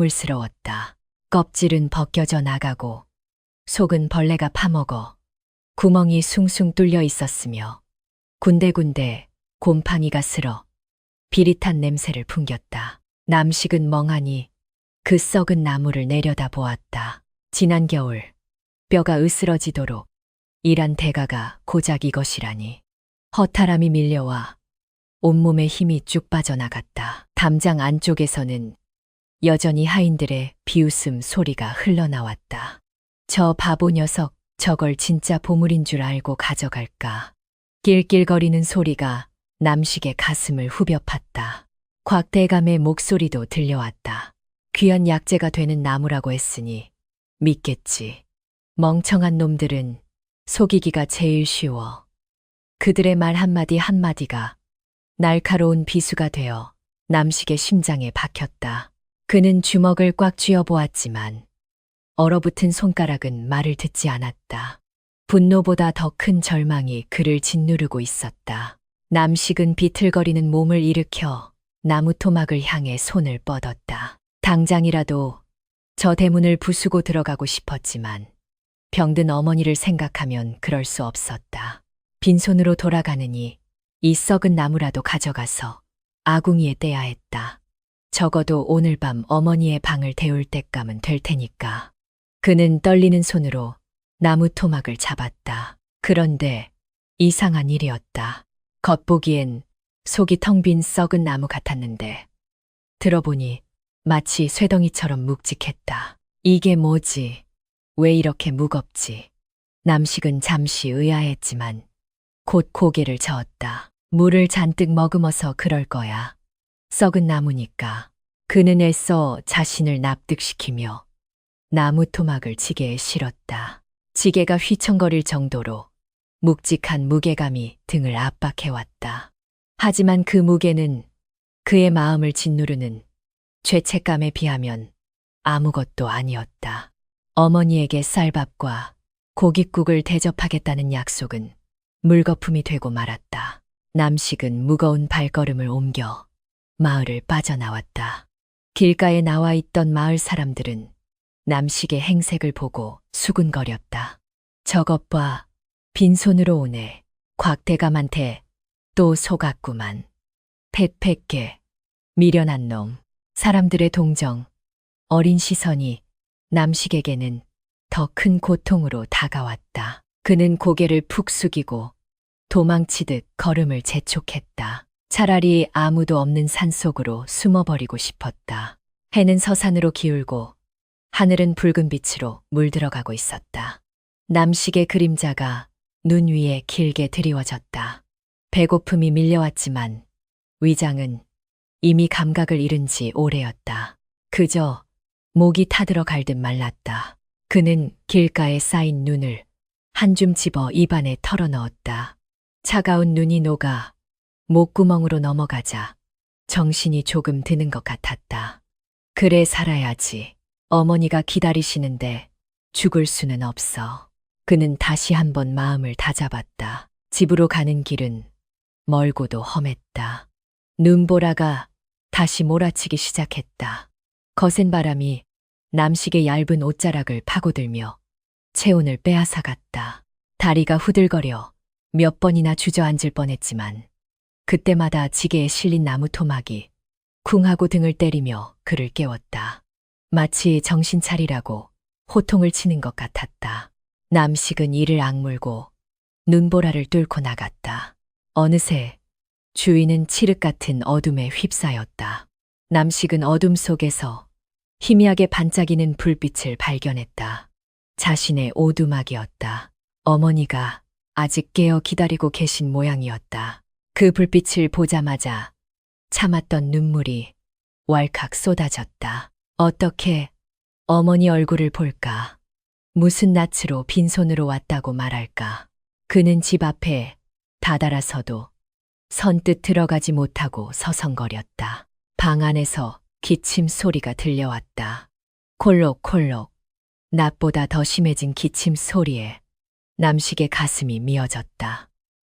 흉물스러웠다. 껍질은 벗겨져 나가고 속은 벌레가 파먹어 구멍이 숭숭 뚫려 있었으며 군데군데 곰팡이가 슬어 비릿한 냄새를 풍겼다. 남식은 멍하니 그 썩은 나무를 내려다 보았다. 지난 겨울 뼈가 으스러지도록 일한 대가가 고작 이것이라니. 허탈함이 밀려와 온몸에 힘이 쭉 빠져나갔다. 담장 안쪽에서는 여전히 하인들의 비웃음 소리가 흘러나왔다. 저 바보 녀석, 저걸 진짜 보물인 줄 알고 가져갈까. 낄낄거리는 소리가 남식의 가슴을 후벼 팠다. 곽대감의 목소리도 들려왔다. 귀한 약재가 되는 나무라고 했으니 믿겠지. 멍청한 놈들은 속이기가 제일 쉬워. 그들의 말 한마디 한마디가 날카로운 비수가 되어 남식의 심장에 박혔다. 그는 주먹을 꽉 쥐어보았지만 얼어붙은 손가락은 말을 듣지 않았다. 분노보다 더 큰 절망이 그를 짓누르고 있었다. 남식은 비틀거리는 몸을 일으켜 나무 토막을 향해 손을 뻗었다. 당장이라도 저 대문을 부수고 들어가고 싶었지만 병든 어머니를 생각하면 그럴 수 없었다. 빈손으로 돌아가느니 이 썩은 나무라도 가져가서 아궁이에 떼야 했다. 적어도 오늘 밤 어머니의 방을 데울 때감은 될 테니까. 그는 떨리는 손으로 나무 토막을 잡았다. 그런데 이상한 일이었다. 겉보기엔 속이 텅 빈 썩은 나무 같았는데 들어보니 마치 쇠덩이처럼 묵직했다. 이게 뭐지? 왜 이렇게 무겁지? 남식은 잠시 의아했지만 곧 고개를 저었다. 물을 잔뜩 머금어서 그럴 거야. 썩은 나무니까. 그는 애써 자신을 납득시키며 나무 토막을 지게에 실었다. 지게가 휘청거릴 정도로 묵직한 무게감이 등을 압박해왔다. 하지만 그 무게는 그의 마음을 짓누르는 죄책감에 비하면 아무것도 아니었다. 어머니에게 쌀밥과 고깃국을 대접하겠다는 약속은 물거품이 되고 말았다. 남식은 무거운 발걸음을 옮겨 마을을 빠져나왔다. 길가에 나와 있던 마을 사람들은 남식의 행색을 보고 수군거렸다. 저것 봐, 빈손으로 오네. 곽대감한테 또 속았구만. 팻팻게 미련한 놈. 사람들의 동정, 어린 시선이 남식에게는 더 큰 고통으로 다가왔다. 그는 고개를 푹 숙이고 도망치듯 걸음을 재촉했다. 차라리 아무도 없는 산속으로 숨어버리고 싶었다. 해는 서산으로 기울고 하늘은 붉은 빛으로 물들어가고 있었다. 남식의 그림자가 눈 위에 길게 드리워졌다. 배고픔이 밀려왔지만 위장은 이미 감각을 잃은 지 오래였다. 그저 목이 타들어 갈 듯 말랐다. 그는 길가에 쌓인 눈을 한 줌 집어 입안에 털어넣었다. 차가운 눈이 녹아 목구멍으로 넘어가자 정신이 조금 드는 것 같았다. 그래 살아야지. 어머니가 기다리시는데 죽을 수는 없어. 그는 다시 한번 마음을 다잡았다. 집으로 가는 길은 멀고도 험했다. 눈보라가 다시 몰아치기 시작했다. 거센 바람이 남식의 얇은 옷자락을 파고들며 체온을 빼앗아갔다. 다리가 후들거려 몇 번이나 주저앉을 뻔했지만 그때마다 지게에 실린 나무 토막이 쿵 하고 등을 때리며 그를 깨웠다. 마치 정신 차리라고 호통을 치는 것 같았다. 남식은 이를 악물고 눈보라를 뚫고 나갔다. 어느새 주위는 칠흑 같은 어둠에 휩싸였다. 남식은 어둠 속에서 희미하게 반짝이는 불빛을 발견했다. 자신의 오두막이었다. 어머니가 아직 깨어 기다리고 계신 모양이었다. 그 불빛을 보자마자 참았던 눈물이 왈칵 쏟아졌다. 어떻게 어머니 얼굴을 볼까? 무슨 낯으로 빈손으로 왔다고 말할까? 그는 집 앞에 다다라서도 선뜻 들어가지 못하고 서성거렸다. 방 안에서 기침 소리가 들려왔다. 콜록콜록. 낮보다 더 심해진 기침 소리에 남식의 가슴이 미어졌다.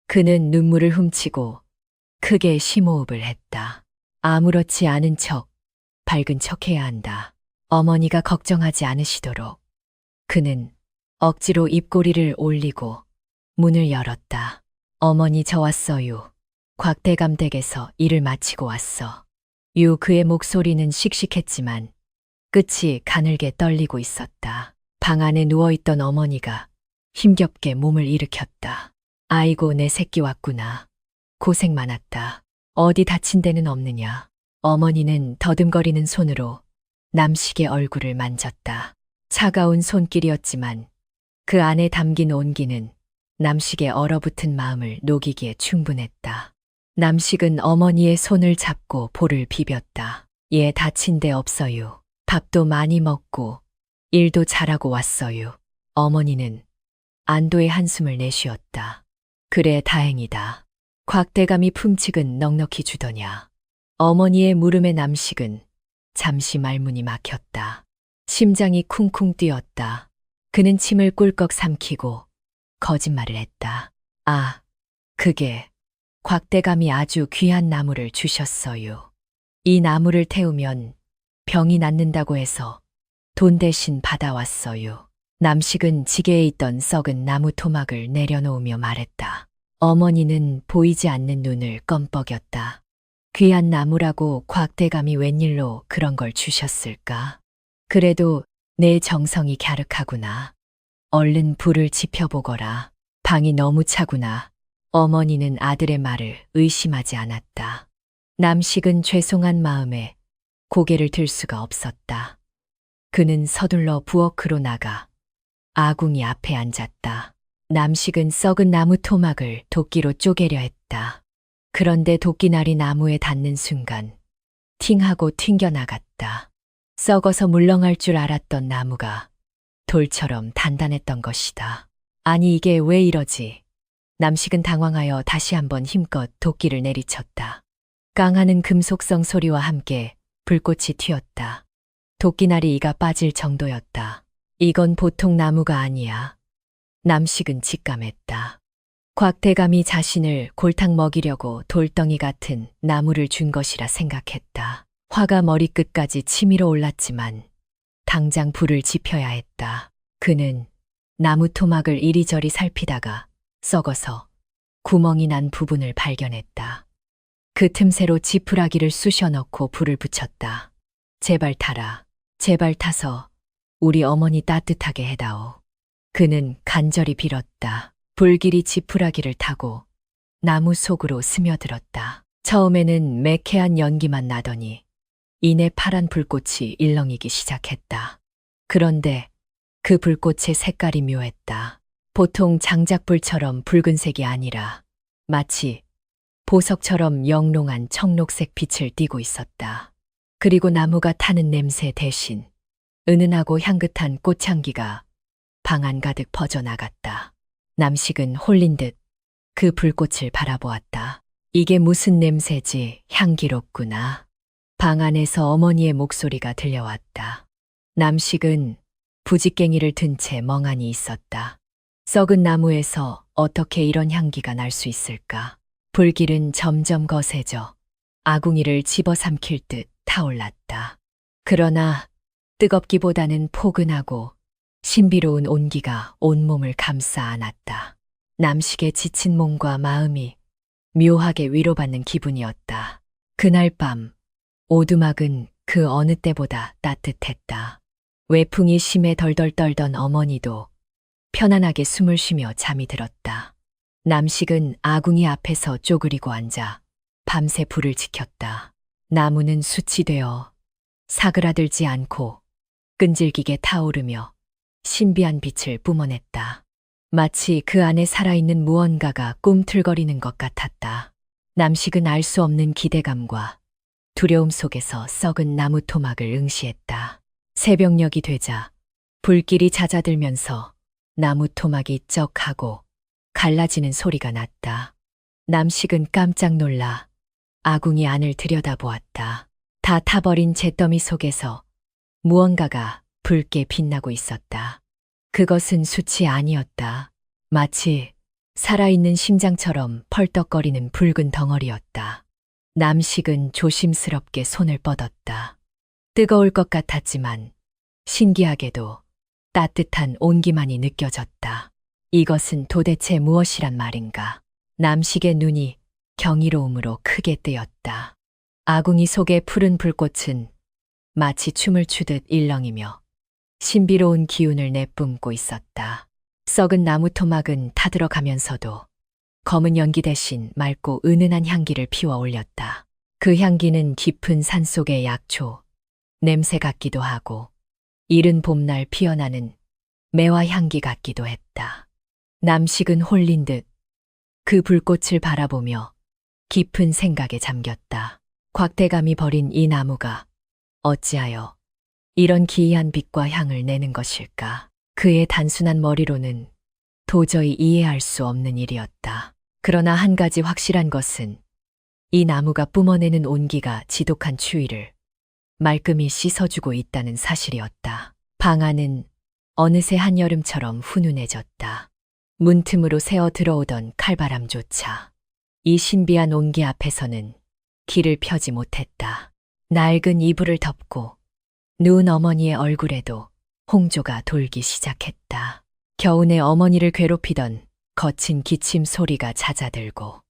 그는 눈물을 훔치고 크게 심호흡을 했다. 아무렇지 않은 척, 밝은 척 해야 한다. 어머니가 걱정하지 않으시도록. 그는 억지로 입꼬리를 올리고 문을 열었다. 어머니 저 왔어요. 곽대감 댁에서 일을 마치고 왔어. 그의 목소리는 씩씩했지만 끝이 가늘게 떨리고 있었다. 방 안에 누워있던 어머니가 힘겹게 몸을 일으켰다. 아이고 내 새끼 왔구나. 고생 많았다. 어디 다친 데는 없느냐. 어머니는 더듬거리는 손으로 남식의 얼굴을 만졌다. 차가운 손길이었지만 그 안에 담긴 온기는 남식의 얼어붙은 마음을 녹이기에 충분했다. 남식은 어머니의 손을 잡고 볼을 비볐다. 얘 다친 데 없어요. 밥도 많이 먹고 일도 잘하고 왔어요. 어머니는 안도의 한숨을 내쉬었다. 그래 다행이다. 곽대감이 품칙은 넉넉히 주더냐. 어머니의 물음에 남식은 잠시 말문이 막혔다. 심장이 쿵쿵 뛰었다. 그는 침을 꿀꺽 삼키고 거짓말을 했다. 아, 그게 곽대감이 아주 귀한 나무를 주셨어요. 이 나무를 태우면 병이 낫는다고 해서 돈 대신 받아왔어요. 남식은 지게에 있던 썩은 나무 토막을 내려놓으며 말했다. 어머니는 보이지 않는 눈을 껌뻑였다. 귀한 나무라고 곽대감이 웬일로 그런 걸 주셨을까? 그래도 내 정성이 갸륵하구나. 얼른 불을 지펴보거라. 방이 너무 차구나. 어머니는 아들의 말을 의심하지 않았다. 남식은 죄송한 마음에 고개를 들 수가 없었다. 그는 서둘러 부엌으로 나가 아궁이 앞에 앉았다. 남식은 썩은 나무 토막을 도끼로 쪼개려 했다. 그런데 도끼날이 나무에 닿는 순간 팅하고 튕겨나갔다. 썩어서 물렁할 줄 알았던 나무가 돌처럼 단단했던 것이다. 아니 이게 왜 이러지? 남식은 당황하여 다시 한번 힘껏 도끼를 내리쳤다. 깡하는 금속성 소리와 함께 불꽃이 튀었다. 도끼날이 이가 빠질 정도였다. 이건 보통 나무가 아니야. 남식은 직감했다. 곽대감이 자신을 골탕 먹이려고 돌덩이 같은 나무를 준 것이라 생각했다. 화가 머리끝까지 치밀어 올랐지만 당장 불을 지펴야 했다. 그는 나무 토막을 이리저리 살피다가 썩어서 구멍이 난 부분을 발견했다. 그 틈새로 지푸라기를 쑤셔 넣고 불을 붙였다. 제발 타라. 제발 타서 우리 어머니 따뜻하게 해다오. 그는 간절히 빌었다. 불길이 지푸라기를 타고 나무 속으로 스며들었다. 처음에는 매캐한 연기만 나더니 이내 파란 불꽃이 일렁이기 시작했다. 그런데 그 불꽃의 색깔이 묘했다. 보통 장작불처럼 붉은색이 아니라 마치 보석처럼 영롱한 청록색 빛을 띠고 있었다. 그리고 나무가 타는 냄새 대신 은은하고 향긋한 꽃향기가 방 안 가득 퍼져나갔다. 남식은 홀린 듯 그 불꽃을 바라보았다. 이게 무슨 냄새지? 향기롭구나. 방 안에서 어머니의 목소리가 들려왔다. 남식은 부직갱이를 든 채 멍하니 있었다. 썩은 나무에서 어떻게 이런 향기가 날 수 있을까? 불길은 점점 거세져 아궁이를 집어삼킬 듯 타올랐다. 그러나 뜨겁기보다는 포근하고 신비로운 온기가 온몸을 감싸 안았다. 남식의 지친 몸과 마음이 묘하게 위로받는 기분이었다. 그날 밤 오두막은 그 어느 때보다 따뜻했다. 외풍이 심해 덜덜 떨던 어머니도 편안하게 숨을 쉬며 잠이 들었다. 남식은 아궁이 앞에서 쪼그리고 앉아 밤새 불을 지켰다. 나무는 숯이 되어 사그라들지 않고 끈질기게 타오르며 신비한 빛을 뿜어냈다. 마치 그 안에 살아있는 무언가가 꿈틀거리는 것 같았다. 남식은 알 수 없는 기대감과 두려움 속에서 썩은 나무 토막을 응시했다. 새벽녘이 되자 불길이 잦아들면서 나무 토막이 쩍하고 갈라지는 소리가 났다. 남식은 깜짝 놀라 아궁이 안을 들여다보았다. 다 타버린 잿더미 속에서 무언가가 붉게 빛나고 있었다. 그것은 숯이 아니었다. 마치 살아있는 심장처럼 펄떡거리는 붉은 덩어리였다. 남식은 조심스럽게 손을 뻗었다. 뜨거울 것 같았지만 신기하게도 따뜻한 온기만이 느껴졌다. 이것은 도대체 무엇이란 말인가? 남식의 눈이 경이로움으로 크게 뜨였다. 아궁이 속의 푸른 불꽃은 마치 춤을 추듯 일렁이며 신비로운 기운을 내뿜고 있었다. 썩은 나무 토막은 타들어가면서도 검은 연기 대신 맑고 은은한 향기를 피워 올렸다. 그 향기는 깊은 산속의 약초, 냄새 같기도 하고 이른 봄날 피어나는 매화 향기 같기도 했다. 남식은 홀린 듯 그 불꽃을 바라보며 깊은 생각에 잠겼다. 곽대감이 버린 이 나무가 어찌하여 이런 기이한 빛과 향을 내는 것일까? 그의 단순한 머리로는 도저히 이해할 수 없는 일이었다. 그러나 한 가지 확실한 것은 이 나무가 뿜어내는 온기가 지독한 추위를 말끔히 씻어주고 있다는 사실이었다. 방 안은 어느새 한여름처럼 훈훈해졌다. 문틈으로 새어 들어오던 칼바람조차 이 신비한 온기 앞에서는 길을 펴지 못했다. 낡은 이불을 덮고 누운 어머니의 얼굴에도 홍조가 돌기 시작했다. 겨우내 어머니를 괴롭히던 거친 기침 소리가 잦아들고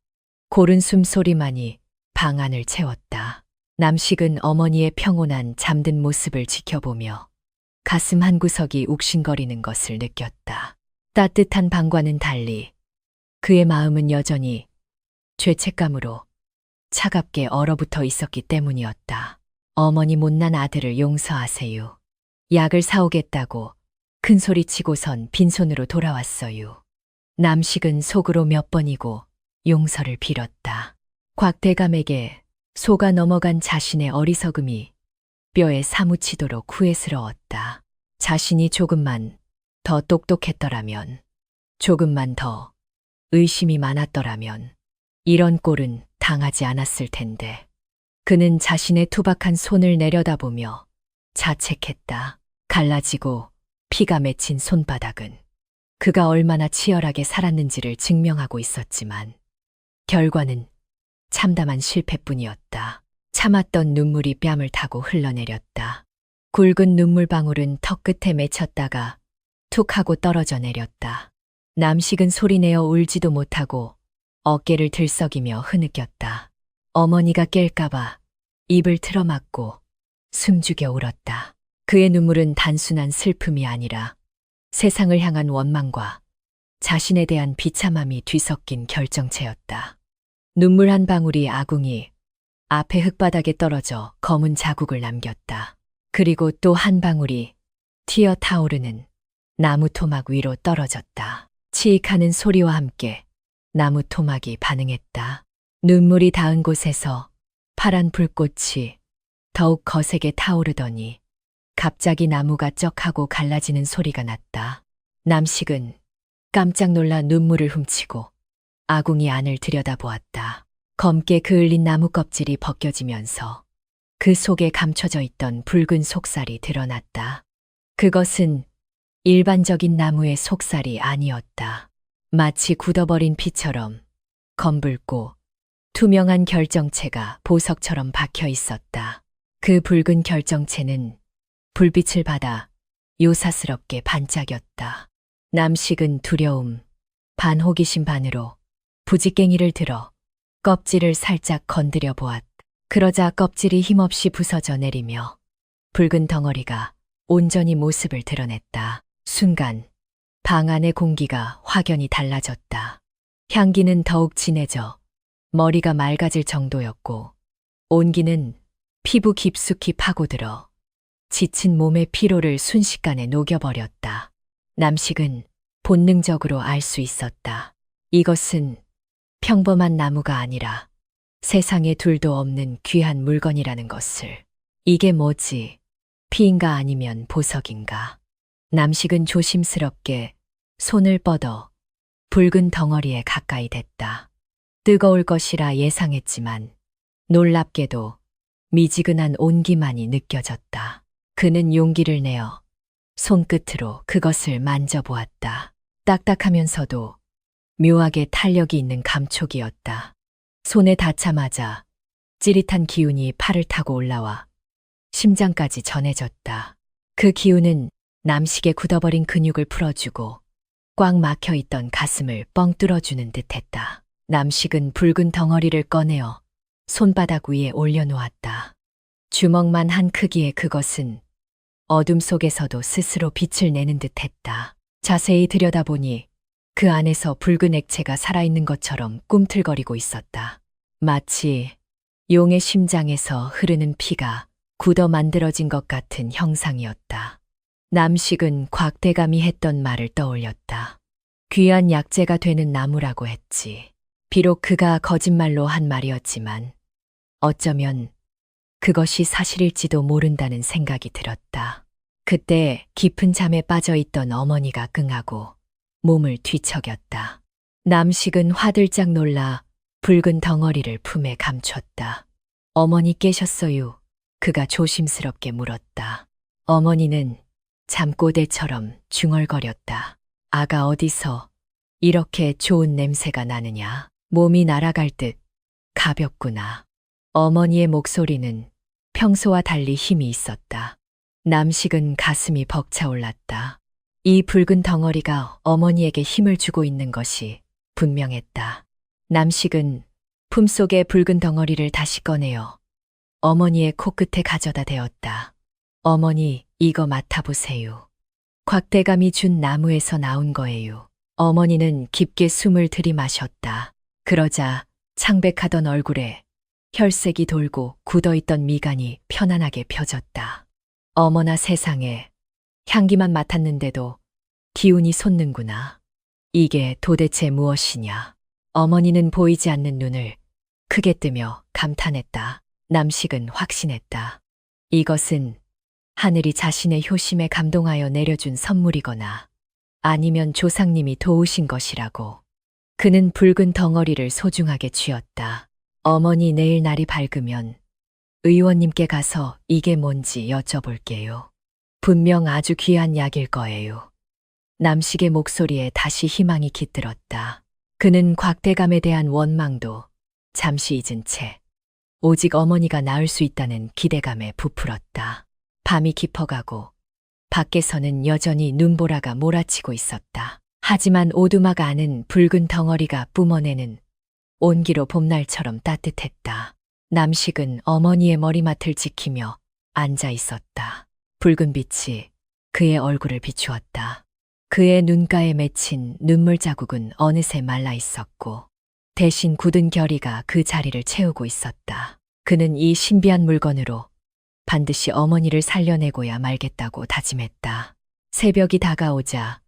고른 숨소리만이 방 안을 채웠다. 남식은 어머니의 평온한 잠든 모습을 지켜보며 가슴 한구석이 욱신거리는 것을 느꼈다. 따뜻한 방과는 달리 그의 마음은 여전히 죄책감으로 차갑게 얼어붙어 있었기 때문이었다. 어머니 못난 아들을 용서하세요. 약을 사오겠다고 큰 소리치고선 빈손으로 돌아왔어요. 남식은 속으로 몇 번이고 용서를 빌었다. 곽대감에게 속아 넘어간 자신의 어리석음이 뼈에 사무치도록 후회스러웠다. 자신이 조금만 더 똑똑했더라면, 조금만 더 의심이 많았더라면 이런 꼴은 당하지 않았을 텐데. 그는 자신의 투박한 손을 내려다보며 자책했다. 갈라지고 피가 맺힌 손바닥은 그가 얼마나 치열하게 살았는지를 증명하고 있었지만 결과는 참담한 실패뿐이었다. 참았던 눈물이 뺨을 타고 흘러내렸다. 굵은 눈물방울은 턱 끝에 맺혔다가 툭 하고 떨어져 내렸다. 남식은 소리내어 울지도 못하고 어깨를 들썩이며 흐느꼈다. 어머니가 깰까봐 입을 틀어막고 숨죽여 울었다. 그의 눈물은 단순한 슬픔이 아니라 세상을 향한 원망과 자신에 대한 비참함이 뒤섞인 결정체였다. 눈물 한 방울이 아궁이 앞에 흙바닥에 떨어져 검은 자국을 남겼다. 그리고 또 한 방울이 튀어 타오르는 나무 토막 위로 떨어졌다. 치익하는 소리와 함께 나무 토막이 반응했다. 눈물이 닿은 곳에서 파란 불꽃이 더욱 거세게 타오르더니 갑자기 나무가 쩍하고 갈라지는 소리가 났다. 남식은 깜짝 놀라 눈물을 훔치고 아궁이 안을 들여다보았다. 검게 그을린 나무 껍질이 벗겨지면서 그 속에 감춰져 있던 붉은 속살이 드러났다. 그것은 일반적인 나무의 속살이 아니었다. 마치 굳어버린 피처럼 검붉고 투명한 결정체가 보석처럼 박혀 있었다. 그 붉은 결정체는 불빛을 받아 요사스럽게 반짝였다. 남식은 두려움, 반 호기심 반으로 부지깽이를 들어 껍질을 살짝 건드려 보았다. 그러자 껍질이 힘없이 부서져 내리며 붉은 덩어리가 온전히 모습을 드러냈다. 순간 방 안의 공기가 확연히 달라졌다. 향기는 더욱 진해져 머리가 맑아질 정도였고 온기는 피부 깊숙이 파고들어 지친 몸의 피로를 순식간에 녹여버렸다. 남식은 본능적으로 알 수 있었다. 이것은 평범한 나무가 아니라 세상에 둘도 없는 귀한 물건이라는 것을. 이게 뭐지? 피인가 아니면 보석인가? 남식은 조심스럽게 손을 뻗어 붉은 덩어리에 가까이 댔다. 뜨거울 것이라 예상했지만 놀랍게도 미지근한 온기만이 느껴졌다. 그는 용기를 내어 손끝으로 그것을 만져보았다. 딱딱하면서도 묘하게 탄력이 있는 감촉이었다. 손에 닿자마자 찌릿한 기운이 팔을 타고 올라와 심장까지 전해졌다. 그 기운은 남식의 굳어버린 근육을 풀어주고 꽉 막혀있던 가슴을 뻥 뚫어주는 듯했다. 남식은 붉은 덩어리를 꺼내어 손바닥 위에 올려놓았다. 주먹만 한 크기의 그것은 어둠 속에서도 스스로 빛을 내는 듯했다. 자세히 들여다보니 그 안에서 붉은 액체가 살아있는 것처럼 꿈틀거리고 있었다. 마치 용의 심장에서 흐르는 피가 굳어 만들어진 것 같은 형상이었다. 남식은 곽대감이 했던 말을 떠올렸다. 귀한 약재가 되는 나무라고 했지. 비록 그가 거짓말로 한 말이었지만 어쩌면 그것이 사실일지도 모른다는 생각이 들었다. 그때 깊은 잠에 빠져 있던 어머니가 끙하고 몸을 뒤척였다. 남식은 화들짝 놀라 붉은 덩어리를 품에 감췄다. 어머니 깨셨어요? 그가 조심스럽게 물었다. 어머니는 잠꼬대처럼 중얼거렸다. 아가 어디서 이렇게 좋은 냄새가 나느냐? 몸이 날아갈 듯 가볍구나. 어머니의 목소리는 평소와 달리 힘이 있었다. 남식은 가슴이 벅차올랐다. 이 붉은 덩어리가 어머니에게 힘을 주고 있는 것이 분명했다. 남식은 품속의 붉은 덩어리를 다시 꺼내어 어머니의 코끝에 가져다 대었다. 어머니, 이거 맡아보세요. 곽대감이 준 나무에서 나온 거예요. 어머니는 깊게 숨을 들이마셨다. 그러자 창백하던 얼굴에 혈색이 돌고 굳어있던 미간이 편안하게 펴졌다. 어머나 세상에, 향기만 맡았는데도 기운이 솟는구나. 이게 도대체 무엇이냐? 어머니는 보이지 않는 눈을 크게 뜨며 감탄했다. 남식은 확신했다. 이것은 하늘이 자신의 효심에 감동하여 내려준 선물이거나 아니면 조상님이 도우신 것이라고. 그는 붉은 덩어리를 소중하게 쥐었다. 어머니 내일 날이 밝으면 의원님께 가서 이게 뭔지 여쭤볼게요. 분명 아주 귀한 약일 거예요. 남식의 목소리에 다시 희망이 깃들었다. 그는 곽대감에 대한 원망도 잠시 잊은 채 오직 어머니가 나을 수 있다는 기대감에 부풀었다. 밤이 깊어가고 밖에서는 여전히 눈보라가 몰아치고 있었다. 하지만 오두막 안은 붉은 덩어리가 뿜어내는 온기로 봄날처럼 따뜻했다. 남식은 어머니의 머리맡을 지키며 앉아 있었다. 붉은 빛이 그의 얼굴을 비추었다. 그의 눈가에 맺힌 눈물 자국은 어느새 말라 있었고 대신 굳은 결의가 그 자리를 채우고 있었다. 그는 이 신비한 물건으로 반드시 어머니를 살려내고야 말겠다고 다짐했다. 새벽이 다가오자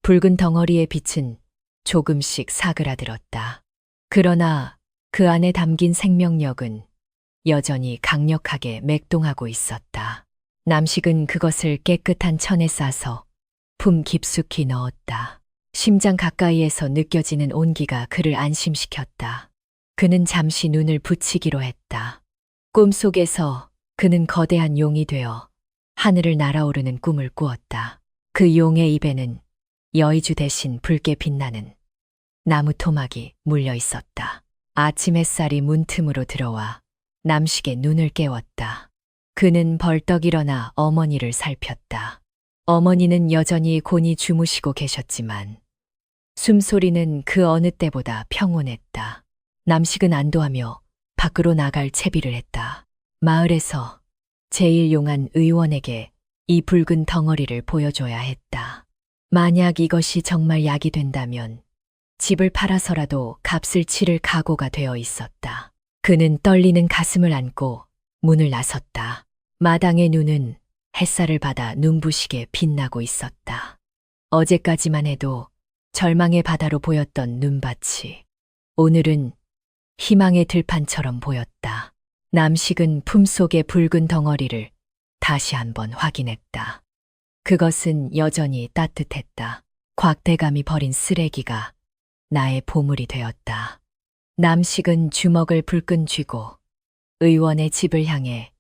붉은 덩어리의 빛은 조금씩 사그라들었다. 그러나 그 안에 담긴 생명력은 여전히 강력하게 맥동하고 있었다. 남식은 그것을 깨끗한 천에 싸서 품 깊숙이 넣었다. 심장 가까이에서 느껴지는 온기가 그를 안심시켰다. 그는 잠시 눈을 붙이기로 했다. 꿈속에서 그는 거대한 용이 되어 하늘을 날아오르는 꿈을 꾸었다. 그 용의 입에는 여의주 대신 붉게 빛나는 나무 토막이 물려 있었다. 아침 햇살이 문틈으로 들어와 남식의 눈을 깨웠다. 그는 벌떡 일어나 어머니를 살폈다. 어머니는 여전히 곤히 주무시고 계셨지만 숨소리는 그 어느 때보다 평온했다. 남식은 안도하며 밖으로 나갈 채비를 했다. 마을에서 제일 용한 의원에게 이 붉은 덩어리를 보여줘야 했다. 만약 이것이 정말 약이 된다면 집을 팔아서라도 값을 치를 각오가 되어 있었다. 그는 떨리는 가슴을 안고 문을 나섰다. 마당의 눈은 햇살을 받아 눈부시게 빛나고 있었다. 어제까지만 해도 절망의 바다로 보였던 눈밭이 오늘은 희망의 들판처럼 보였다. 남식은 품속의 붉은 덩어리를 다시 한번 확인했다. 그것은 여전히 따뜻했다. 곽대감이 버린 쓰레기가 나의 보물이 되었다. 남식은 주먹을 불끈 쥐고 의원의 집을 향해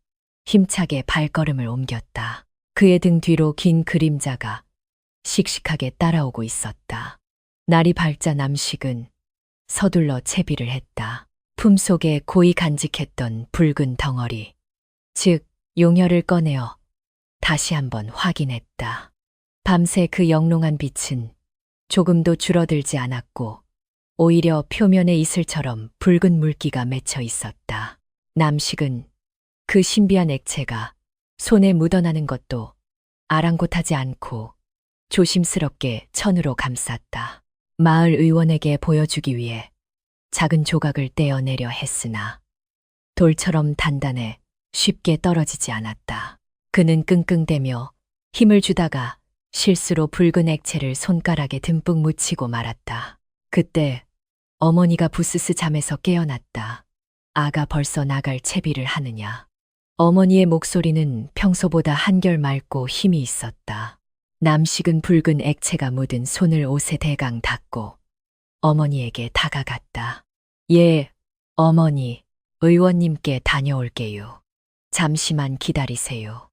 힘차게 발걸음을 옮겼다. 그의 등 뒤로 긴 그림자가 씩씩하게 따라오고 있었다. 날이 밝자 남식은 서둘러 채비를 했다. 품속에 고이 간직했던 붉은 덩어리, 즉 용혈을 꺼내어 다시 한번 확인했다. 밤새 그 영롱한 빛은 조금도 줄어들지 않았고 오히려 표면에 이슬처럼 붉은 물기가 맺혀 있었다. 남식은 그 신비한 액체가 손에 묻어나는 것도 아랑곳하지 않고 조심스럽게 천으로 감쌌다. 마을 의원에게 보여주기 위해 작은 조각을 떼어내려 했으나 돌처럼 단단해 쉽게 떨어지지 않았다. 그는 끙끙대며 힘을 주다가 실수로 붉은 액체를 손가락에 듬뿍 묻히고 말았다. 그때 어머니가 부스스 잠에서 깨어났다. 아가 벌써 나갈 채비를 하느냐. 어머니의 목소리는 평소보다 한결 맑고 힘이 있었다. 남식은 붉은 액체가 묻은 손을 옷에 대강 닦고 어머니에게 다가갔다. 예, 어머니, 의원님께 다녀올게요. 잠시만 기다리세요.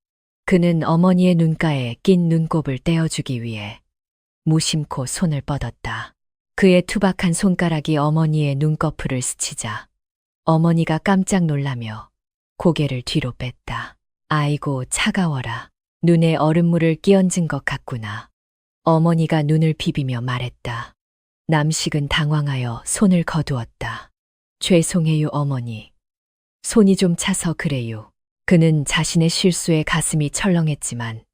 그는 어머니의 눈가에 낀 눈곱을 떼어주기 위해 무심코 손을 뻗었다. 그의 투박한 손가락이 어머니의 눈꺼풀을 스치자 어머니가 깜짝 놀라며 고개를 뒤로 뺐다. 아이고, 차가워라. 눈에 얼음물을 끼얹은 것 같구나. 어머니가 눈을 비비며 말했다. 남식은 당황하여 손을 거두었다. 죄송해요, 어머니. 손이 좀 차서 그래요. 그는 자신의 실수에 가슴이 철렁했지만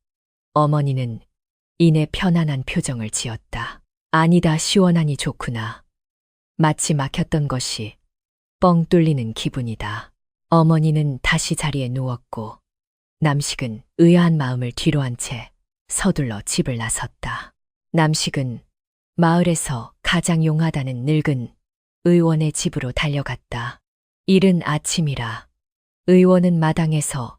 어머니는 이내 편안한 표정을 지었다. 아니다, 시원하니 좋구나. 마치 막혔던 것이 뻥 뚫리는 기분이다. 어머니는 다시 자리에 누웠고 남식은 의아한 마음을 뒤로 한 채 서둘러 집을 나섰다. 남식은 마을에서 가장 용하다는 늙은 의원의 집으로 달려갔다. 이른 아침이라 의원은 마당에서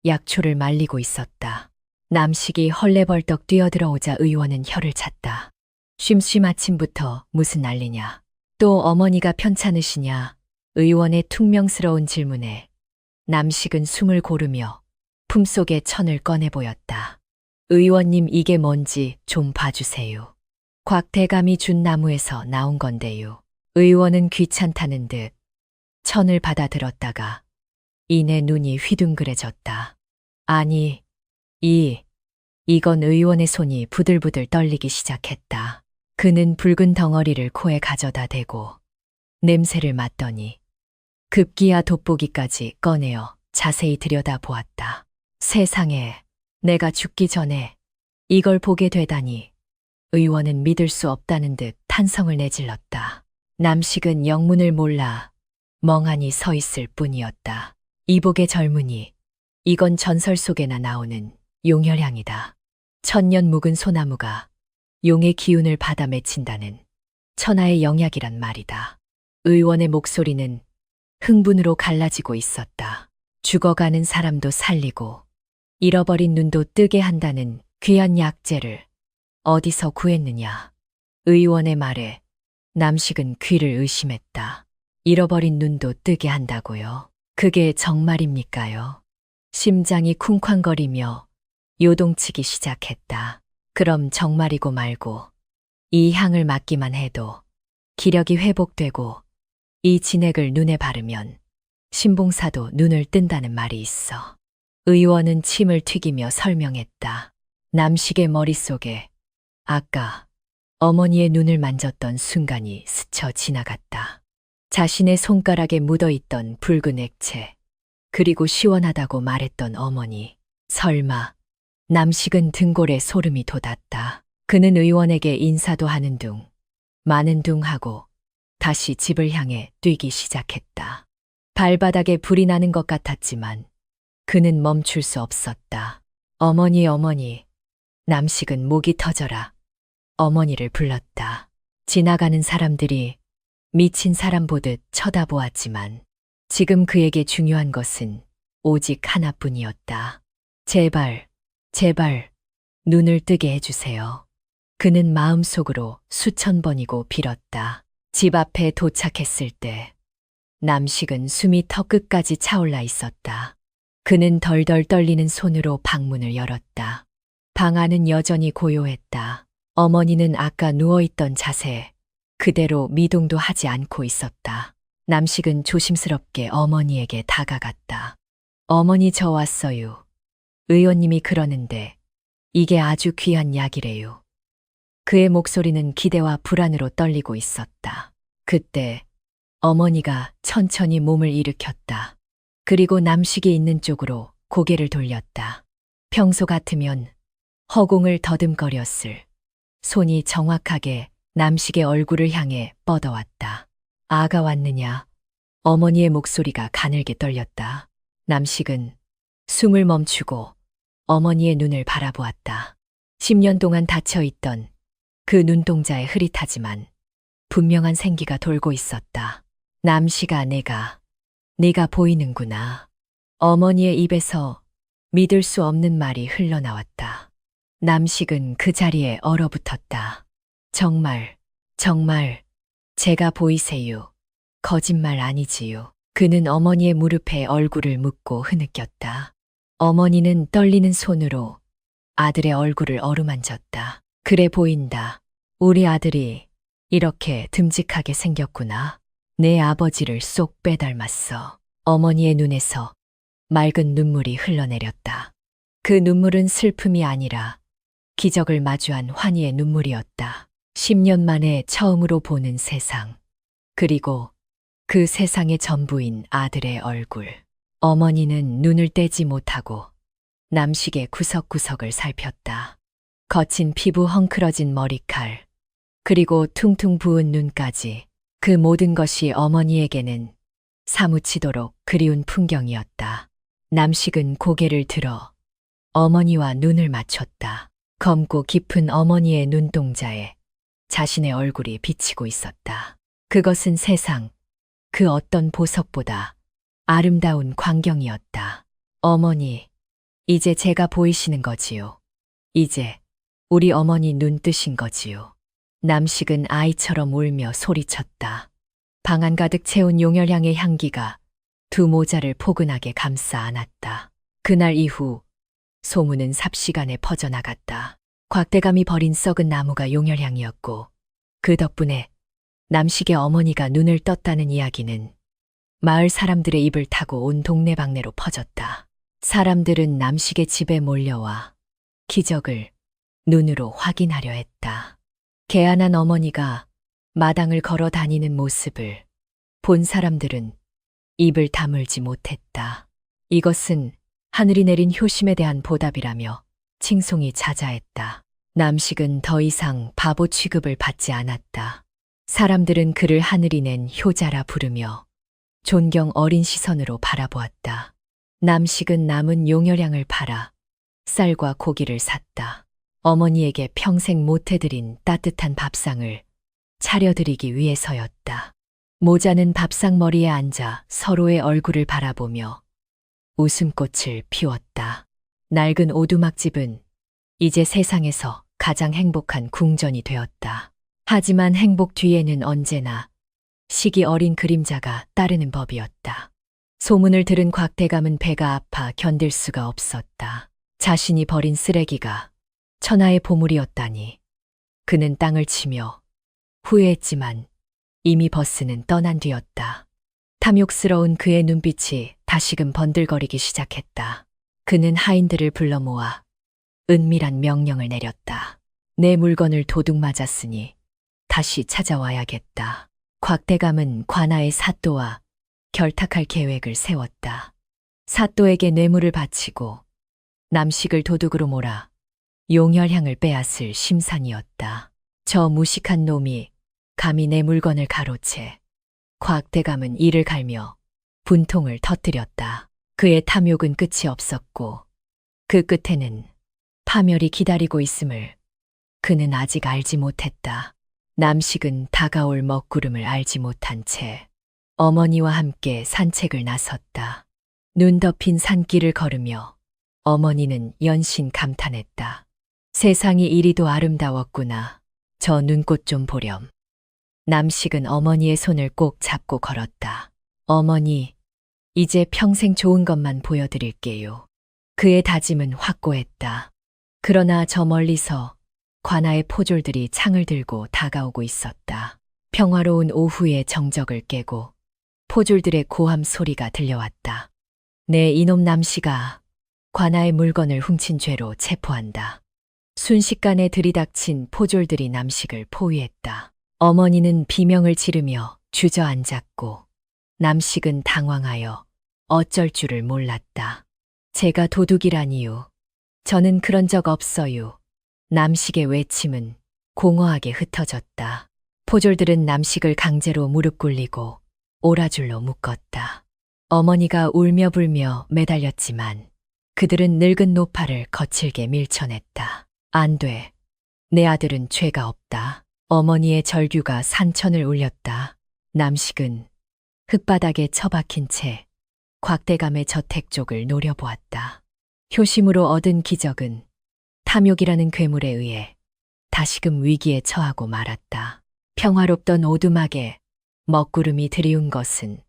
약초를 말리고 있었다. 남식이 헐레벌떡 뛰어들어오자 의원은 혀를 찼다. 쉼쉼 아침부터 무슨 난리냐. 또 어머니가 편찮으시냐. 의원의 퉁명스러운 질문에 남식은 숨을 고르며 품속의 천을 꺼내 보였다. 의원님, 이게 뭔지 좀 봐주세요. 곽대감이 준 나무에서 나온 건데요. 의원은 귀찮다는 듯 천을 받아들었다가 이내 눈이 휘둥그레졌다. 아니, 이건 의원의 손이 부들부들 떨리기 시작했다. 그는 붉은 덩어리를 코에 가져다 대고 냄새를 맡더니 급기야 돋보기까지 꺼내어 자세히 들여다보았다. 세상에, 내가 죽기 전에 이걸 보게 되다니. 의원은 믿을 수 없다는 듯 탄성을 내질렀다. 남식은 영문을 몰라 멍하니 서 있을 뿐이었다. 이복의 젊은이, 이건 전설 속에나 나오는 용혈향이다. 천년 묵은 소나무가 용의 기운을 받아 맺힌다는 천하의 영약이란 말이다. 의원의 목소리는 흥분으로 갈라지고 있었다. 죽어가는 사람도 살리고 잃어버린 눈도 뜨게 한다는 귀한 약재를 어디서 구했느냐. 의원의 말에 남식은 귀를 의심했다. 잃어버린 눈도 뜨게 한다고요? 그게 정말입니까요? 심장이 쿵쾅거리며 요동치기 시작했다. 그럼 정말이고 말고 이 향을 맡기만 해도 기력이 회복되고 이 진액을 눈에 바르면 신봉사도 눈을 뜬다는 말이 있어. 의원은 침을 튀기며 설명했다. 남식의 머릿속에 아까 어머니의 눈을 만졌던 순간이 스쳐 지나갔다. 자신의 손가락에 묻어있던 붉은 액체, 그리고 시원하다고 말했던 어머니. 설마. 남식은 등골에 소름이 돋았다. 그는 의원에게 인사도 하는 둥, 마는 둥 하고 다시 집을 향해 뛰기 시작했다. 발바닥에 불이 나는 것 같았지만 그는 멈출 수 없었다. 어머니, 어머니. 남식은 목이 터져라 어머니를 불렀다. 지나가는 사람들이 미친 사람 보듯 쳐다보았지만 지금 그에게 중요한 것은 오직 하나뿐이었다. 제발, 제발, 눈을 뜨게 해주세요. 그는 마음속으로 수천 번이고 빌었다. 집 앞에 도착했을 때 남식은 숨이 턱끝까지 차올라 있었다. 그는 덜덜 떨리는 손으로 방문을 열었다. 방 안은 여전히 고요했다. 어머니는 아까 누워있던 자세 그대로 미동도 하지 않고 있었다. 남식은 조심스럽게 어머니에게 다가갔다. 어머니, 저 왔어요. 의원님이 그러는데 이게 아주 귀한 약이래요. 그의 목소리는 기대와 불안으로 떨리고 있었다. 그때 어머니가 천천히 몸을 일으켰다. 그리고 남식이 있는 쪽으로 고개를 돌렸다. 평소 같으면 허공을 더듬거렸을 손이 정확하게 남식의 얼굴을 향해 뻗어왔다. 아가 왔느냐? 어머니의 목소리가 가늘게 떨렸다. 남식은 숨을 멈추고 어머니의 눈을 바라보았다. 10년 동안 닫혀있던 그 눈동자에 흐릿하지만 분명한 생기가 돌고 있었다. 남식아, 네가 보이는구나. 어머니의 입에서 믿을 수 없는 말이 흘러나왔다. 남식은 그 자리에 얼어붙었다. 정말, 제가 보이세요. 거짓말 아니지요. 그는 어머니의 무릎에 얼굴을 묻고 흐느꼈다. 어머니는 떨리는 손으로 아들의 얼굴을 어루만졌다. 그래 보인다. 우리 아들이 이렇게 듬직하게 생겼구나. 내 아버지를 쏙 빼닮았어. 어머니의 눈에서 맑은 눈물이 흘러내렸다. 그 눈물은 슬픔이 아니라 기적을 마주한 환희의 눈물이었다. 10년 만에 처음으로 보는 세상. 그리고 그 세상의 전부인 아들의 얼굴. 어머니는 눈을 떼지 못하고 남식의 구석구석을 살폈다. 거친 피부, 헝클어진 머리칼, 그리고 퉁퉁 부은 눈까지. 그 모든 것이 어머니에게는 사무치도록 그리운 풍경이었다. 남식은 고개를 들어 어머니와 눈을 맞췄다. 검고 깊은 어머니의 눈동자에 자신의 얼굴이 비치고 있었다. 그것은 세상 그 어떤 보석보다 아름다운 광경이었다. 어머니, 이제 제가 보이시는 거지요. 이제 우리 어머니 눈 뜨신 거지요. 남식은 아이처럼 울며 소리쳤다. 방 안 가득 채운 용혈향의 향기가 두 모자를 포근하게 감싸 안았다. 그날 이후 소문은 삽시간에 퍼져나갔다. 곽대감이 버린 썩은 나무가 용혈향이었고 그 덕분에 남식의 어머니가 눈을 떴다는 이야기는 마을 사람들의 입을 타고 온 동네방네로 퍼졌다. 사람들은 남식의 집에 몰려와 기적을 눈으로 확인하려 했다. 개안한 어머니가 마당을 걸어 다니는 모습을 본 사람들은 입을 다물지 못했다. 이것은 하늘이 내린 효심에 대한 보답이라며 칭송이 자자했다. 남식은 더 이상 바보 취급을 받지 않았다. 사람들은 그를 하늘이 낸 효자라 부르며 존경 어린 시선으로 바라보았다. 남식은 남은 용혈향을 팔아 쌀과 고기를 샀다. 어머니에게 평생 못 해드린 따뜻한 밥상을 차려드리기 위해서였다. 모자는 밥상머리에 앉아 서로의 얼굴을 바라보며 웃음꽃을 피웠다. 낡은 오두막집은 이제 세상에서 가장 행복한 궁전이 되었다. 하지만 행복 뒤에는 언제나 시기 어린 그림자가 따르는 법이었다. 소문을 들은 곽대감은 배가 아파 견딜 수가 없었다. 자신이 버린 쓰레기가 천하의 보물이었다니. 그는 땅을 치며 후회했지만 이미 버스는 떠난 뒤였다. 탐욕스러운 그의 눈빛이 다시금 번들거리기 시작했다. 그는 하인들을 불러 모아 은밀한 명령을 내렸다. 내 물건을 도둑 맞았으니 다시 찾아와야겠다. 곽대감은 관아의 사또와 결탁할 계획을 세웠다. 사또에게 뇌물을 바치고 남식을 도둑으로 몰아 용혈향을 빼앗을 심산이었다. 저 무식한 놈이 감히 내 물건을 가로채 곽대감은 이를 갈며 분통을 터뜨렸다. 그의 탐욕은 끝이 없었고 그 끝에는 파멸이 기다리고 있음을 그는 아직 알지 못했다. 남식은 다가올 먹구름을 알지 못한 채 어머니와 함께 산책을 나섰다. 눈 덮인 산길을 걸으며 어머니는 연신 감탄했다. 세상이 이리도 아름다웠구나. 저 눈꽃 좀 보렴. 남식은 어머니의 손을 꼭 잡고 걸었다. 어머니, 이제 평생 좋은 것만 보여드릴게요. 그의 다짐은 확고했다. 그러나 저 멀리서 관아의 포졸들이 창을 들고 다가오고 있었다. 평화로운 오후의 정적을 깨고 포졸들의 고함 소리가 들려왔다. 네, 이놈 남씨가 관아의 물건을 훔친 죄로 체포한다. 순식간에 들이닥친 포졸들이 남식을 포위했다. 어머니는 비명을 지르며 주저앉았고 남식은 당황하여 어쩔 줄을 몰랐다. 제가 도둑이라니요. 저는 그런 적 없어요. 남식의 외침은 공허하게 흩어졌다. 포졸들은 남식을 강제로 무릎 꿇리고 오라줄로 묶었다. 어머니가 울며 불며 매달렸지만 그들은 늙은 노파를 거칠게 밀쳐냈다. 안 돼. 내 아들은 죄가 없다. 어머니의 절규가 산천을 울렸다. 남식은 흙바닥에 처박힌 채 곽대감의 저택 쪽을 노려보았다. 효심으로 얻은 기적은 탐욕이라는 괴물에 의해 다시금 위기에 처하고 말았다. 평화롭던 오두막에 먹구름이 들이운 것은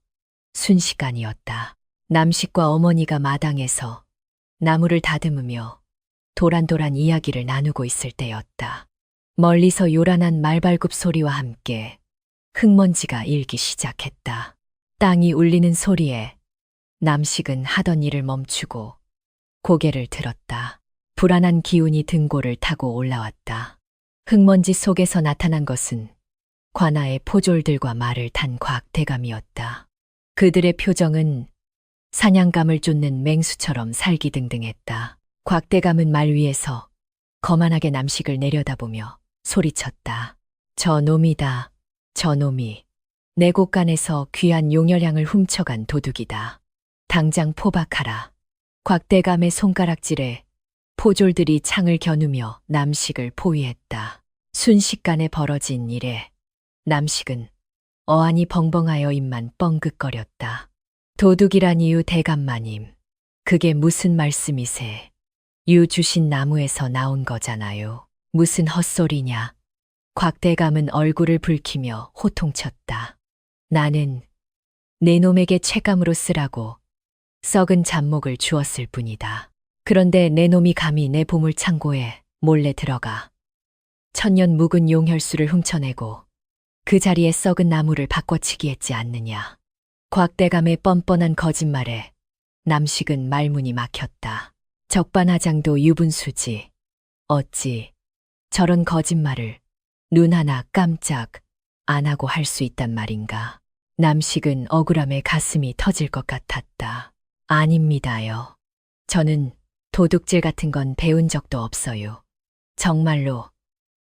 순식간이었다. 남식과 어머니가 마당에서 나무를 다듬으며 도란도란 이야기를 나누고 있을 때였다. 멀리서 요란한 말발굽 소리와 함께 흙먼지가 일기 시작했다. 땅이 울리는 소리에 남식은 하던 일을 멈추고 고개를 들었다. 불안한 기운이 등골을 타고 올라왔다. 흙먼지 속에서 나타난 것은 관아의 포졸들과 말을 탄 곽대감이었다. 그들의 표정은 사냥감을 쫓는 맹수처럼 살기등등했다. 곽대감은 말 위에서 거만하게 남식을 내려다보며 소리쳤다. 저 놈이다. 저 놈이 내 곳간에서 귀한 용혈향을 훔쳐간 도둑이다. 당장 포박하라. 곽대감의 손가락질에 포졸들이 창을 겨누며 남식을 포위했다. 순식간에 벌어진 일에 남식은 어안이 벙벙하여 입만 뻥긋거렸다. 도둑이라니유 대감마님. 그게 무슨 말씀이세? 유 주신 나무에서 나온 거잖아요. 무슨 헛소리냐. 곽대감은 얼굴을 붉히며 호통쳤다. 나는 내 놈에게 쇳감으로 쓰라고 썩은 잡목을 주었을 뿐이다. 그런데 내 놈이 감히 내 보물 창고에 몰래 들어가 천년 묵은 용혈수를 훔쳐내고 그 자리에 썩은 나무를 바꿔치기 했지 않느냐. 곽대감의 뻔뻔한 거짓말에 남식은 말문이 막혔다. 적반하장도 유분수지. 어찌 저런 거짓말을 눈 하나 깜짝 안 하고 할 수 있단 말인가. 남식은 억울함에 가슴이 터질 것 같았다. 아닙니다요. 저는 도둑질 같은 건 배운 적도 없어요. 정말로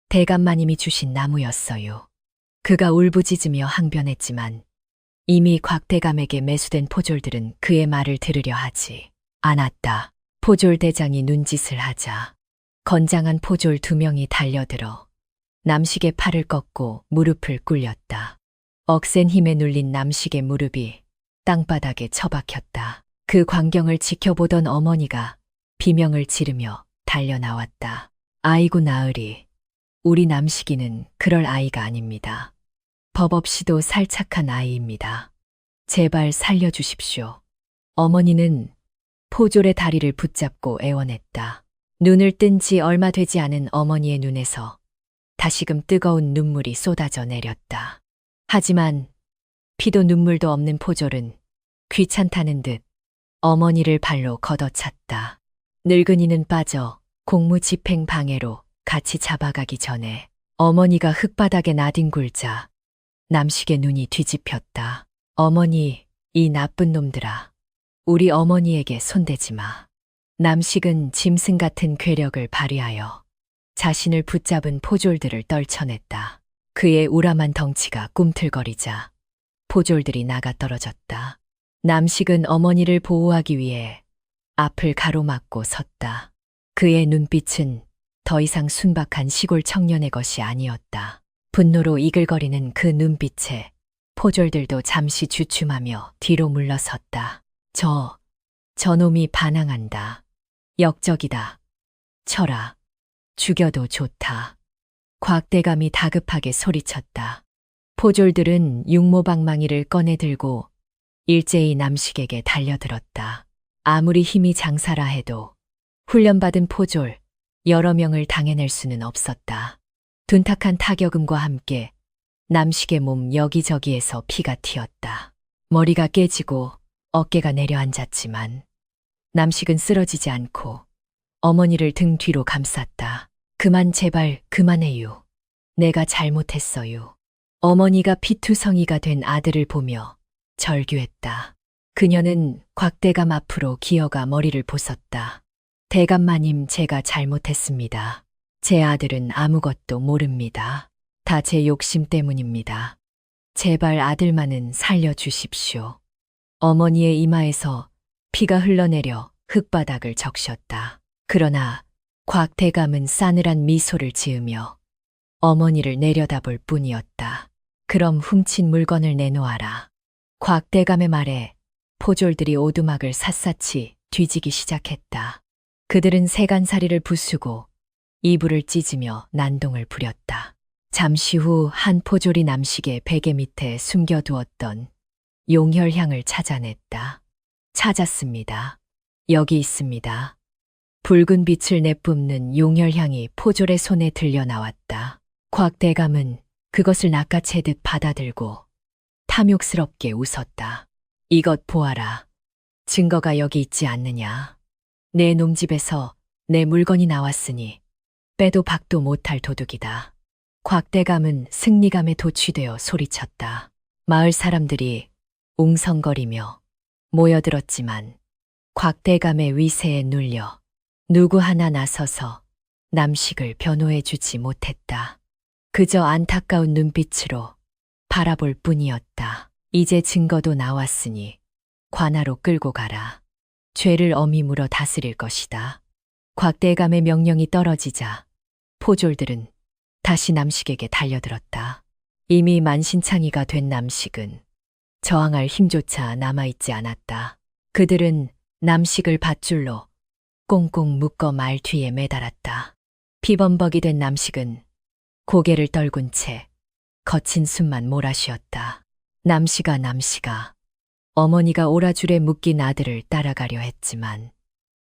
대감마님이 주신 나무였어요. 그가 울부짖으며 항변했지만 이미 곽대감에게 매수된 포졸들은 그의 말을 들으려 하지 않았다. 포졸 대장이 눈짓을 하자 건장한 포졸 2명이 달려들어 남식의 팔을 꺾고 무릎을 꿇렸다. 억센 힘에 눌린 남식의 무릎이 땅바닥에 처박혔다. 그 광경을 지켜보던 어머니가 비명을 지르며 달려나왔다. 아이고 나으리, 우리 남식이는 그럴 아이가 아닙니다. 법 없이도 살착한 아이입니다. 제발 살려주십시오. 어머니는 포졸의 다리를 붙잡고 애원했다. 눈을 뜬 지 얼마 되지 않은 어머니의 눈에서 다시금 뜨거운 눈물이 쏟아져 내렸다. 하지만 피도 눈물도 없는 포졸은 귀찮다는 듯 어머니를 발로 걷어찼다. 늙은이는 빠져 공무집행 방해로 같이 잡아가기 전에 어머니가 흙바닥에 나뒹굴자 남식의 눈이 뒤집혔다. 어머니, 이 나쁜 놈들아. 우리 어머니에게 손대지 마. 남식은 짐승 같은 괴력을 발휘하여 자신을 붙잡은 포졸들을 떨쳐냈다. 그의 우람한 덩치가 꿈틀거리자 포졸들이 나가 떨어졌다. 남식은 어머니를 보호하기 위해 앞을 가로막고 섰다. 그의 눈빛은 더 이상 순박한 시골 청년의 것이 아니었다. 분노로 이글거리는 그 눈빛에 포졸들도 잠시 주춤하며 뒤로 물러섰다. 저놈이 반항한다. 역적이다. 쳐라. 죽여도 좋다. 곽대감이 다급하게 소리쳤다. 포졸들은 육모방망이를 꺼내 들고 일제히 남식에게 달려들었다. 아무리 힘이 장사라 해도 훈련받은 포졸 여러 명을 당해낼 수는 없었다. 둔탁한 타격음과 함께 남식의 몸 여기저기에서 피가 튀었다. 머리가 깨지고 어깨가 내려앉았지만 남식은 쓰러지지 않고 어머니를 등 뒤로 감쌌다. 그만 제발 그만해요. 내가 잘못했어요. 어머니가 피투성이가 된 아들을 보며 절규했다. 그녀는 곽대감 앞으로 기어가 머리를 보섰다. 대감마님, 제가 잘못했습니다. 제 아들은 아무것도 모릅니다. 다 제 욕심 때문입니다. 제발 아들만은 살려주십시오. 어머니의 이마에서 피가 흘러내려 흙바닥을 적셨다. 그러나 곽대감은 싸늘한 미소를 지으며 어머니를 내려다볼 뿐이었다. 그럼 훔친 물건을 내놓아라. 곽대감의 말에 포졸들이 오두막을 샅샅이 뒤지기 시작했다. 그들은 세간살이를 부수고 이불을 찢으며 난동을 부렸다. 잠시 후 한 포졸이 남식의 베개 밑에 숨겨두었던 용혈향을 찾아냈다. 찾았습니다. 여기 있습니다. 붉은 빛을 내뿜는 용혈향이 포졸의 손에 들려 나왔다. 곽대감은 그것을 낚아채듯 받아들고 탐욕스럽게 웃었다. 이것 보아라. 증거가 여기 있지 않느냐. 내 놈집에서 내 물건이 나왔으니 빼도 박도 못할 도둑이다. 곽대감은 승리감에 도취되어 소리쳤다. 마을 사람들이 웅성거리며 모여들었지만 곽대감의 위세에 눌려 누구 하나 나서서 남식을 변호해주지 못했다. 그저 안타까운 눈빛으로 바라볼 뿐이었다. 이제 증거도 나왔으니 관하로 끌고 가라. 죄를 엄히 물어 다스릴 것이다. 곽대감의 명령이 떨어지자 포졸들은 다시 남식에게 달려들었다. 이미 만신창이가 된 남식은 저항할 힘조차 남아있지 않았다. 그들은 남식을 밧줄로 꽁꽁 묶어 말 뒤에 매달았다. 피범벅이 된 남식은 고개를 떨군 채 거친 숨만 몰아쉬었다. 남식아. 어머니가 오라줄에 묶인 아들을 따라가려 했지만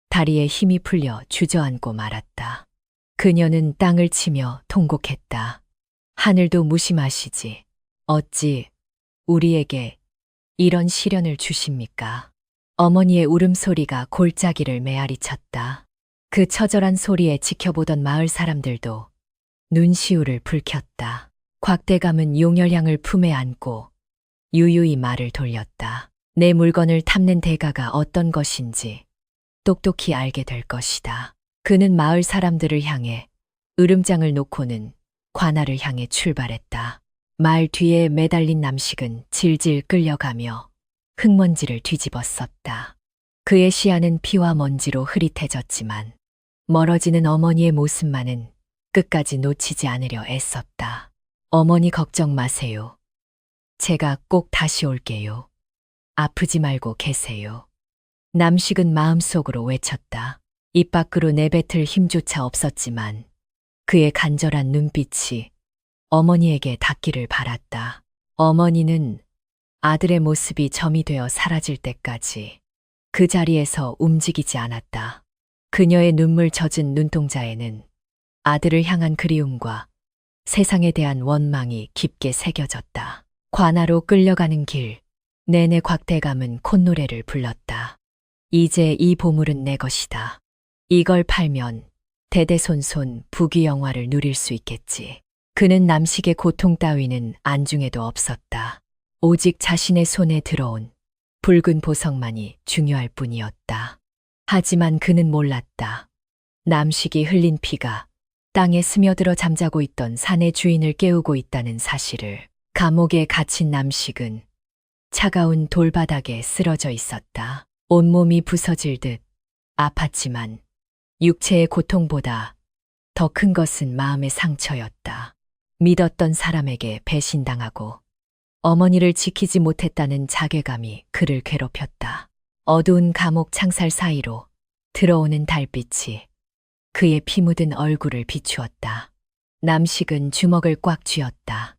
다리에 힘이 풀려 주저앉고 말았다. 그녀는 땅을 치며 통곡했다. 하늘도 무심하시지. 어찌 우리에게 이런 시련을 주십니까? 어머니의 울음소리가 골짜기를 메아리쳤다. 그 처절한 소리에 지켜보던 마을 사람들도 눈시울을 붉혔다. 곽대감은 용혈향을 품에 안고 유유히 말을 돌렸다. 내 물건을 탐낸 대가가 어떤 것인지 똑똑히 알게 될 것이다. 그는 마을 사람들을 향해 으름장을 놓고는 관아를 향해 출발했다. 말 뒤에 매달린 남식은 질질 끌려가며 흙먼지를 뒤집었었다. 그의 시야는 피와 먼지로 흐릿해졌지만 멀어지는 어머니의 모습만은 끝까지 놓치지 않으려 애썼다. 어머니 걱정 마세요. 제가 꼭 다시 올게요. 아프지 말고 계세요. 남식은 마음속으로 외쳤다. 입 밖으로 내뱉을 힘조차 없었지만 그의 간절한 눈빛이 어머니에게 닿기를 바랐다. 어머니는 아들의 모습이 점이 되어 사라질 때까지 그 자리에서 움직이지 않았다. 그녀의 눈물 젖은 눈동자에는 아들을 향한 그리움과 세상에 대한 원망이 깊게 새겨졌다. 관아로 끌려가는 길 내내 곽대감은 콧노래를 불렀다. 이제 이 보물은 내 것이다. 이걸 팔면 대대손손 부귀영화를 누릴 수 있겠지. 그는 남식의 고통 따위는 안중에도 없었다. 오직 자신의 손에 들어온 붉은 보석만이 중요할 뿐이었다. 하지만 그는 몰랐다. 남식이 흘린 피가 땅에 스며들어 잠자고 있던 산의 주인을 깨우고 있다는 사실을. 감옥에 갇힌 남식은 차가운 돌바닥에 쓰러져 있었다. 온몸이 부서질 듯 아팠지만 육체의 고통보다 더 큰 것은 마음의 상처였다. 믿었던 사람에게 배신당하고 어머니를 지키지 못했다는 자괴감이 그를 괴롭혔다. 어두운 감옥 창살 사이로 들어오는 달빛이 그의 피 묻은 얼굴을 비추었다. 남식은 주먹을 꽉 쥐었다.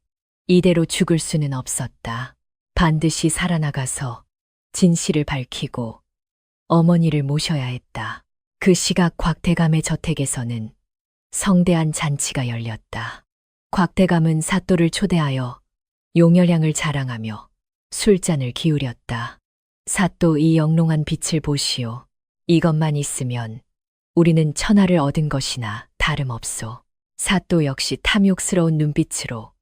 이대로 죽을 수는 없었다. 반드시 살아나가서 진실을 밝히고 어머니를 모셔야 했다. 그 시각 곽대감의 저택에서는 성대한 잔치가 열렸다. 곽대감은 사또를 초대하여 용혈향을 자랑하며 술잔을 기울였다. 사또, 이 영롱한 빛을 보시오. 이것만 있으면 우리는 천하를 얻은 것이나 다름없소. 사또 역시 탐욕스러운 눈빛으로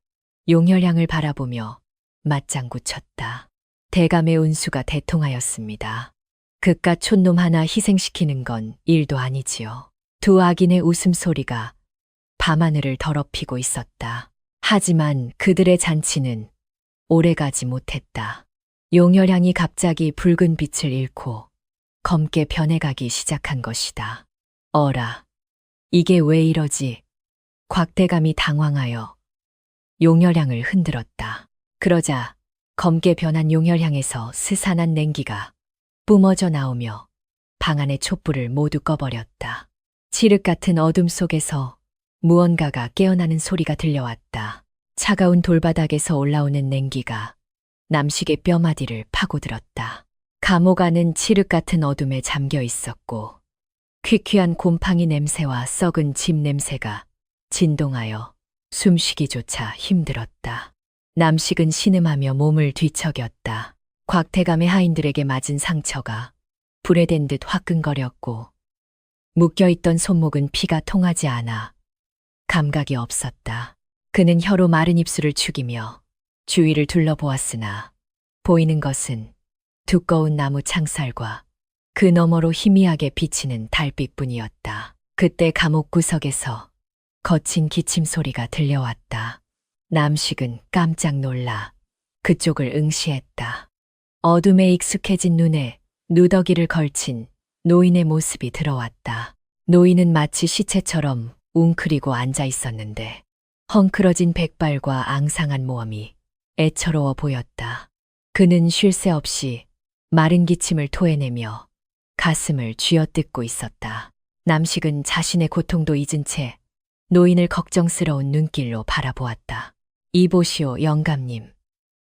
용혈향을 바라보며 맞장구 쳤다. 대감의 운수가 대통하였습니다. 그깟 촌놈 하나 희생시키는 건 일도 아니지요. 두 악인의 웃음소리가 밤하늘을 더럽히고 있었다. 하지만 그들의 잔치는 오래가지 못했다. 용혈향이 갑자기 붉은 빛을 잃고 검게 변해가기 시작한 것이다. 어라, 이게 왜 이러지? 곽대감이 당황하여 용혈향을 흔들었다. 그러자 검게 변한 용혈향에서 스산한 냉기가 뿜어져 나오며 방 안의 촛불을 모두 꺼버렸다. 칠흑 같은 어둠 속에서 무언가가 깨어나는 소리가 들려왔다. 차가운 돌바닥에서 올라오는 냉기가 남식의 뼈마디를 파고들었다. 감옥 안은 칠흑 같은 어둠에 잠겨 있었고 퀴퀴한 곰팡이 냄새와 썩은 집 냄새가 진동하여 숨쉬기조차 힘들었다. 남식은 신음하며 몸을 뒤척였다. 곽대감의 하인들에게 맞은 상처가 불에 댄 듯 화끈거렸고 묶여있던 손목은 피가 통하지 않아 감각이 없었다. 그는 혀로 마른 입술을 축이며 주위를 둘러보았으나 보이는 것은 두꺼운 나무 창살과 그 너머로 희미하게 비치는 달빛뿐이었다. 그때 감옥 구석에서 거친 기침 소리가 들려왔다. 남식은 깜짝 놀라 그쪽을 응시했다. 어둠에 익숙해진 눈에 누더기를 걸친 노인의 모습이 들어왔다. 노인은 마치 시체처럼 웅크리고 앉아 있었는데 헝클어진 백발과 앙상한 모험이 애처로워 보였다. 그는 쉴 새 없이 마른 기침을 토해내며 가슴을 쥐어뜯고 있었다. 남식은 자신의 고통도 잊은 채 노인을 걱정스러운 눈길로 바라보았다. 이보시오, 영감님.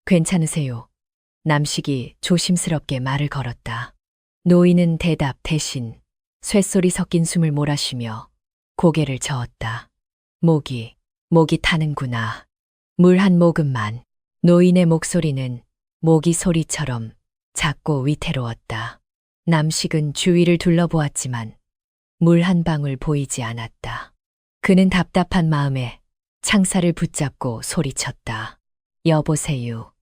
괜찮으세요? 남식이 조심스럽게 말을 걸었다. 노인은 대답 대신 쇳소리 섞인 숨을 몰아쉬며 고개를 저었다. 목이 타는구나. 물 한 모금만. 노인의 목소리는 모기 소리처럼 작고 위태로웠다. 남식은 주위를 둘러보았지만 물 한 방울 보이지 않았다. 그는 답답한 마음에 창살을 붙잡고 소리쳤다. 여보세요.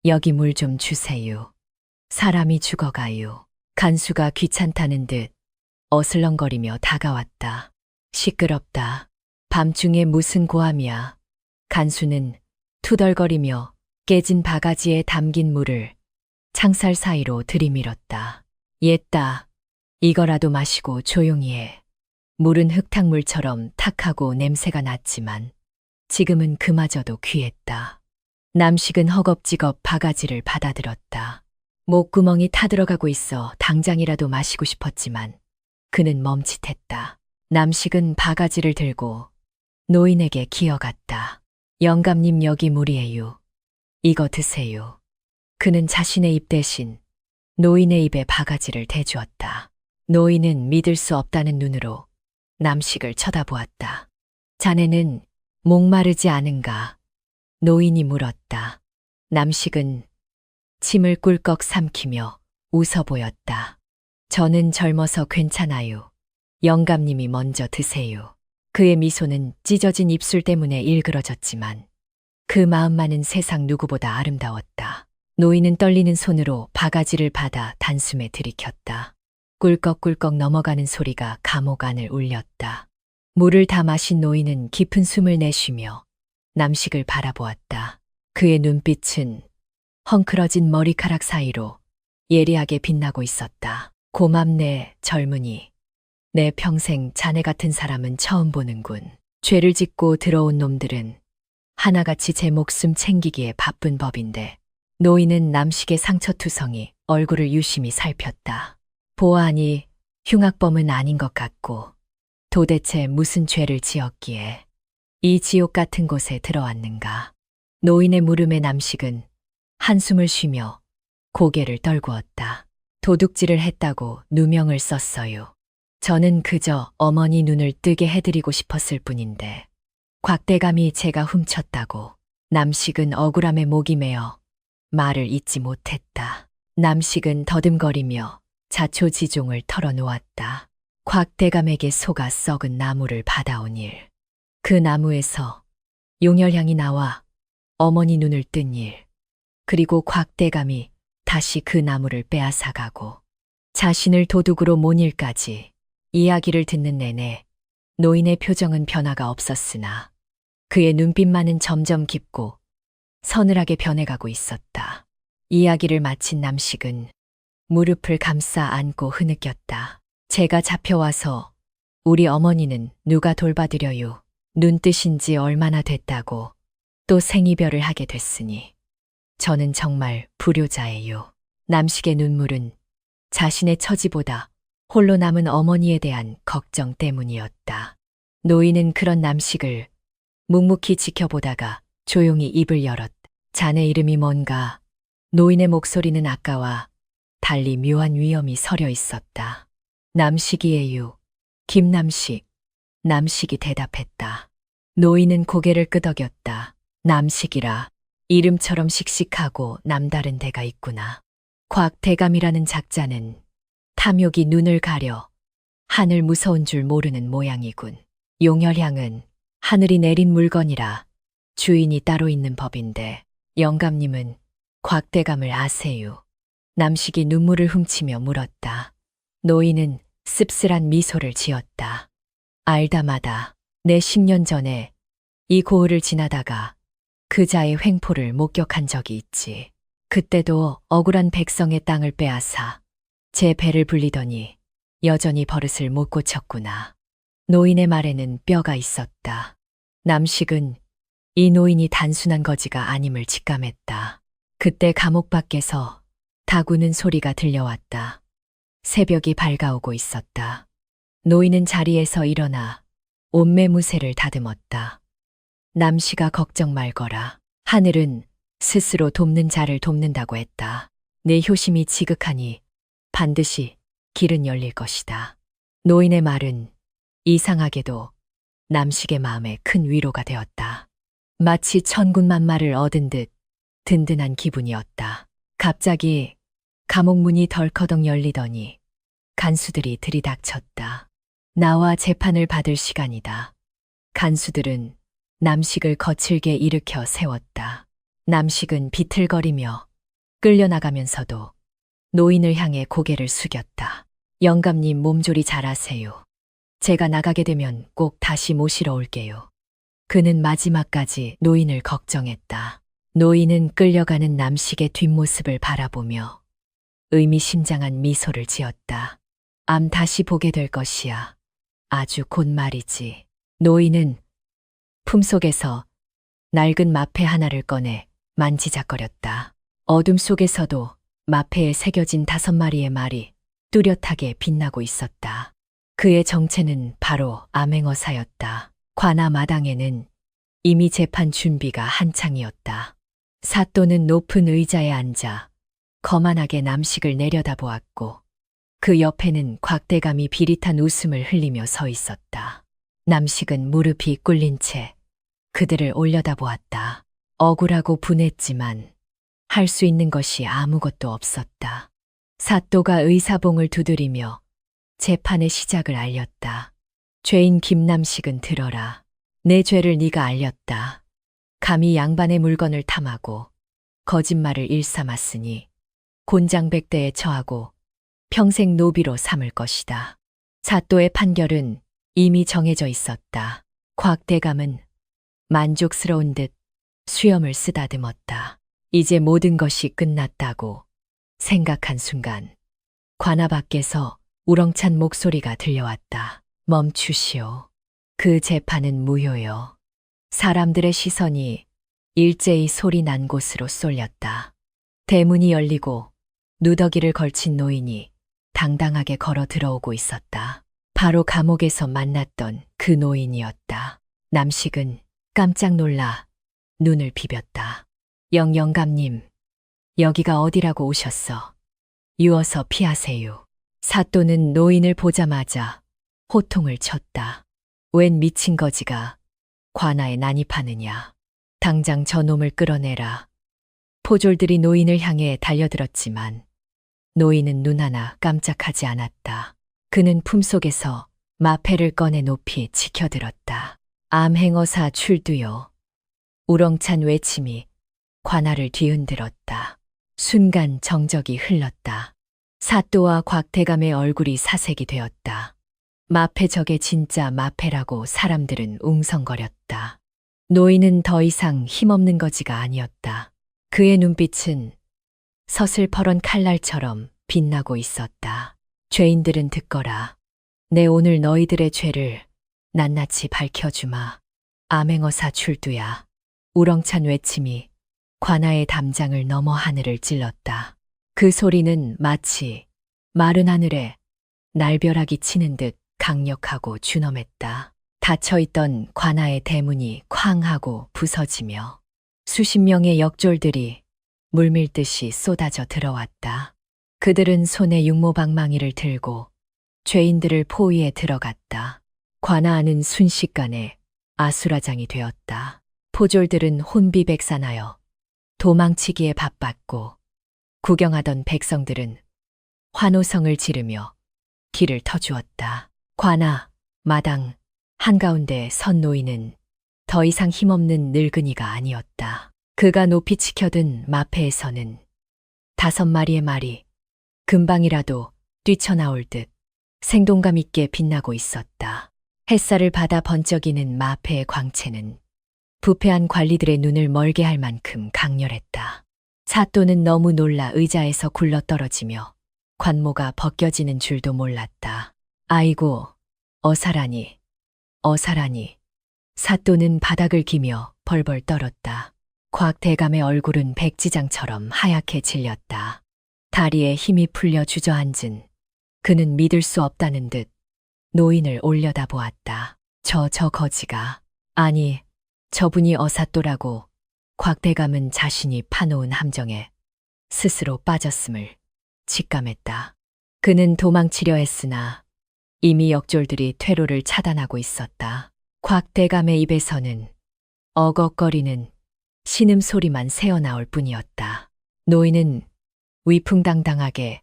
여기 물 좀 주세요. 사람이 죽어가요. 간수가 귀찮다는 듯 어슬렁거리며 다가왔다. 시끄럽다. 밤중에 무슨 고함이야. 간수는 투덜거리며 깨진 바가지에 담긴 물을 창살 사이로 들이밀었다. 옛다. 이거라도 마시고 조용히 해. 물은 흙탕물처럼 탁하고 냄새가 났지만 지금은 그마저도 귀했다. 남식은 허겁지겁 바가지를 받아들었다. 목구멍이 타들어가고 있어 당장이라도 마시고 싶었지만 그는 멈칫했다. 남식은 바가지를 들고 노인에게 기어갔다. 영감님, 여기 물이에요. 이거 드세요. 그는 자신의 입 대신 노인의 입에 바가지를 대주었다. 노인은 믿을 수 없다는 눈으로 남식을 쳐다보았다. 자네는 목마르지 않은가? 노인이 물었다. 남식은 침을 꿀꺽 삼키며 웃어 보였다. 저는 젊어서 괜찮아요. 영감님이 먼저 드세요. 그의 미소는 찢어진 입술 때문에 일그러졌지만 그 마음만은 세상 누구보다 아름다웠다. 노인은 떨리는 손으로 바가지를 받아 단숨에 들이켰다. 꿀꺽꿀꺽 넘어가는 소리가 감옥 안을 울렸다. 물을 다 마신 노인은 깊은 숨을 내쉬며 남식을 바라보았다. 그의 눈빛은 헝클어진 머리카락 사이로 예리하게 빛나고 있었다. 고맙네, 젊은이. 내 평생 자네 같은 사람은 처음 보는군. 죄를 짓고 들어온 놈들은 하나같이 제 목숨 챙기기에 바쁜 법인데. 노인은 남식의 상처투성이 얼굴을 유심히 살폈다. 보아하니 흉악범은 아닌 것 같고 도대체 무슨 죄를 지었기에 이 지옥 같은 곳에 들어왔는가. 노인의 물음에 남식은 한숨을 쉬며 고개를 떨구었다. 도둑질을 했다고 누명을 썼어요. 저는 그저 어머니 눈을 뜨게 해드리고 싶었을 뿐인데 곽대감이 제가 훔쳤다고. 남식은 억울함에 목이 메어 말을 잇지 못했다. 남식은 더듬거리며 자초지종을 털어놓았다. 곽대감에게 속아 썩은 나무를 받아온 일. 그 나무에서 용혈향이 나와 어머니 눈을 뜬 일. 그리고 곽대감이 다시 그 나무를 빼앗아가고 자신을 도둑으로 몬 일까지. 이야기를 듣는 내내 노인의 표정은 변화가 없었으나 그의 눈빛만은 점점 깊고 서늘하게 변해가고 있었다. 이야기를 마친 남식은 무릎을 감싸 안고 흐느꼈다. 제가 잡혀와서 우리 어머니는 누가 돌봐드려요. 눈 뜨신 지 얼마나 됐다고 또 생이별을 하게 됐으니 저는 정말 불효자예요. 남식의 눈물은 자신의 처지보다 홀로 남은 어머니에 대한 걱정 때문이었다. 노인은 그런 남식을 묵묵히 지켜보다가 조용히 입을 열었다. 자네 이름이 뭔가? 노인의 목소리는 아까와 달리 묘한 위엄이 서려 있었다. 남식이에요. 김남식. 남식이 대답했다. 노인은 고개를 끄덕였다. 남식이라. 이름처럼 씩씩하고 남다른 데가 있구나. 곽대감이라는 작자는 탐욕이 눈을 가려 하늘 무서운 줄 모르는 모양이군. 용혈향은 하늘이 내린 물건이라 주인이 따로 있는 법인데 영감님은 곽대감을 아세요? 남식이 눈물을 훔치며 물었다. 노인은 씁쓸한 미소를 지었다. 알다마다 내 10년 전에 이 고을을 지나다가 그자의 횡포를 목격한 적이 있지. 그때도 억울한 백성의 땅을 빼앗아 제 배를 불리더니 여전히 버릇을 못 고쳤구나. 노인의 말에는 뼈가 있었다. 남식은 이 노인이 단순한 거지가 아님을 직감했다. 그때 감옥 밖에서 닭 우는 소리가 들려왔다. 새벽이 밝아오고 있었다. 노인은 자리에서 일어나 옷매무새를 다듬었다. 남식아, 걱정 말거라. 하늘은 스스로 돕는 자를 돕는다고 했다. 내 효심이 지극하니 반드시 길은 열릴 것이다. 노인의 말은 이상하게도 남식의 마음에 큰 위로가 되었다. 마치 천군만마를 얻은 듯 든든한 기분이었다. 갑자기 감옥 문이 덜커덕 열리더니 간수들이 들이닥쳤다. 나와 재판을 받을 시간이다. 간수들은 남식을 거칠게 일으켜 세웠다. 남식은 비틀거리며 끌려나가면서도 노인을 향해 고개를 숙였다. 영감님, 몸조리 잘하세요. 제가 나가게 되면 꼭 다시 모시러 올게요. 그는 마지막까지 노인을 걱정했다. 노인은 끌려가는 남식의 뒷모습을 바라보며 의미심장한 미소를 지었다. 암 다시 보게 될 것이야. 아주 곧 말이지. 노인은 품속에서 낡은 마패 하나를 꺼내 만지작거렸다. 어둠 속에서도 마패에 새겨진 5마리의 말이 뚜렷하게 빛나고 있었다. 그의 정체는 바로 암행어사였다. 관아 마당에는 이미 재판 준비가 한창이었다. 사또는 높은 의자에 앉아 거만하게 남식을 내려다보았고 그 옆에는 곽대감이 비릿한 웃음을 흘리며 서 있었다. 남식은 무릎이 꿇린 채 그들을 올려다보았다. 억울하고 분했지만 할 수 있는 것이 아무것도 없었다. 사또가 의사봉을 두드리며 재판의 시작을 알렸다. 죄인 김남식은 들어라. 내 죄를 네가 알렸다. 감히 양반의 물건을 탐하고 거짓말을 일삼았으니 곤장백대에 처하고 평생 노비로 삼을 것이다. 사또의 판결은 이미 정해져 있었다. 곽대감은 만족스러운 듯 수염을 쓰다듬었다. 이제 모든 것이 끝났다고 생각한 순간 관아 밖에서 우렁찬 목소리가 들려왔다. 멈추시오. 그 재판은 무효요. 사람들의 시선이 일제히 소리 난 곳으로 쏠렸다. 대문이 열리고 누더기를 걸친 노인이 당당하게 걸어 들어오고 있었다. 바로 감옥에서 만났던 그 노인이었다. 남식은 깜짝 놀라 눈을 비볐다. 영감님, 여기가 어디라고 오셨어? 유어서 피하세요. 사또는 노인을 보자마자 호통을 쳤다. 웬 미친 거지가 관아에 난입하느냐. 당장 저놈을 끌어내라. 포졸들이 노인을 향해 달려들었지만 노인은 눈 하나 깜짝하지 않았다. 그는 품속에서 마패를 꺼내 높이 치켜들었다. 암행어사 출두요. 우렁찬 외침이 관아를 뒤흔들었다. 순간 정적이 흘렀다. 사또와 곽대감의 얼굴이 사색이 되었다. 마패 저게 진짜 마패라고 사람들은 웅성거렸다. 노인은 더 이상 힘없는 거지가 아니었다. 그의 눈빛은 서슬퍼런 칼날처럼 빛나고 있었다. 죄인들은 듣거라. 내 오늘 너희들의 죄를 낱낱이 밝혀주마. 암행어사 출두야. 우렁찬 외침이 관아의 담장을 넘어 하늘을 찔렀다. 그 소리는 마치 마른 하늘에 날벼락이 치는 듯 강력하고 준엄했다. 닫혀있던 관아의 대문이 쾅 하고 부서지며 수십 명의 역졸들이 물밀듯이 쏟아져 들어왔다. 그들은 손에 육모방망이를 들고 죄인들을 포위해 들어갔다. 관아 안은 순식간에 아수라장이 되었다. 포졸들은 혼비백산하여 도망치기에 바빴고 구경하던 백성들은 환호성을 지르며 길을 터주었다. 관아, 마당, 한가운데 선 노인은 더 이상 힘없는 늙은이가 아니었다. 그가 높이 치켜든 마패에서는 5마리의 말이 금방이라도 뛰쳐나올 듯 생동감 있게 빛나고 있었다. 햇살을 받아 번쩍이는 마패의 광채는 부패한 관리들의 눈을 멀게 할 만큼 강렬했다. 사또는 너무 놀라 의자에서 굴러떨어지며 관모가 벗겨지는 줄도 몰랐다. 아이고, 어사라니, 어사라니. 사또는 바닥을 기며 벌벌 떨었다. 곽대감의 얼굴은 백지장처럼 하얗게 질렸다. 다리에 힘이 풀려 주저앉은 그는 믿을 수 없다는 듯 노인을 올려다보았다. 저 거지가, 아니, 저분이 어사또라고. 곽대감은 자신이 파놓은 함정에 스스로 빠졌음을 직감했다. 그는 도망치려 했으나 이미 역졸들이 퇴로를 차단하고 있었다. 곽대감의 입에서는 어걱거리는 신음소리만 새어나올 뿐이었다. 노인은 위풍당당하게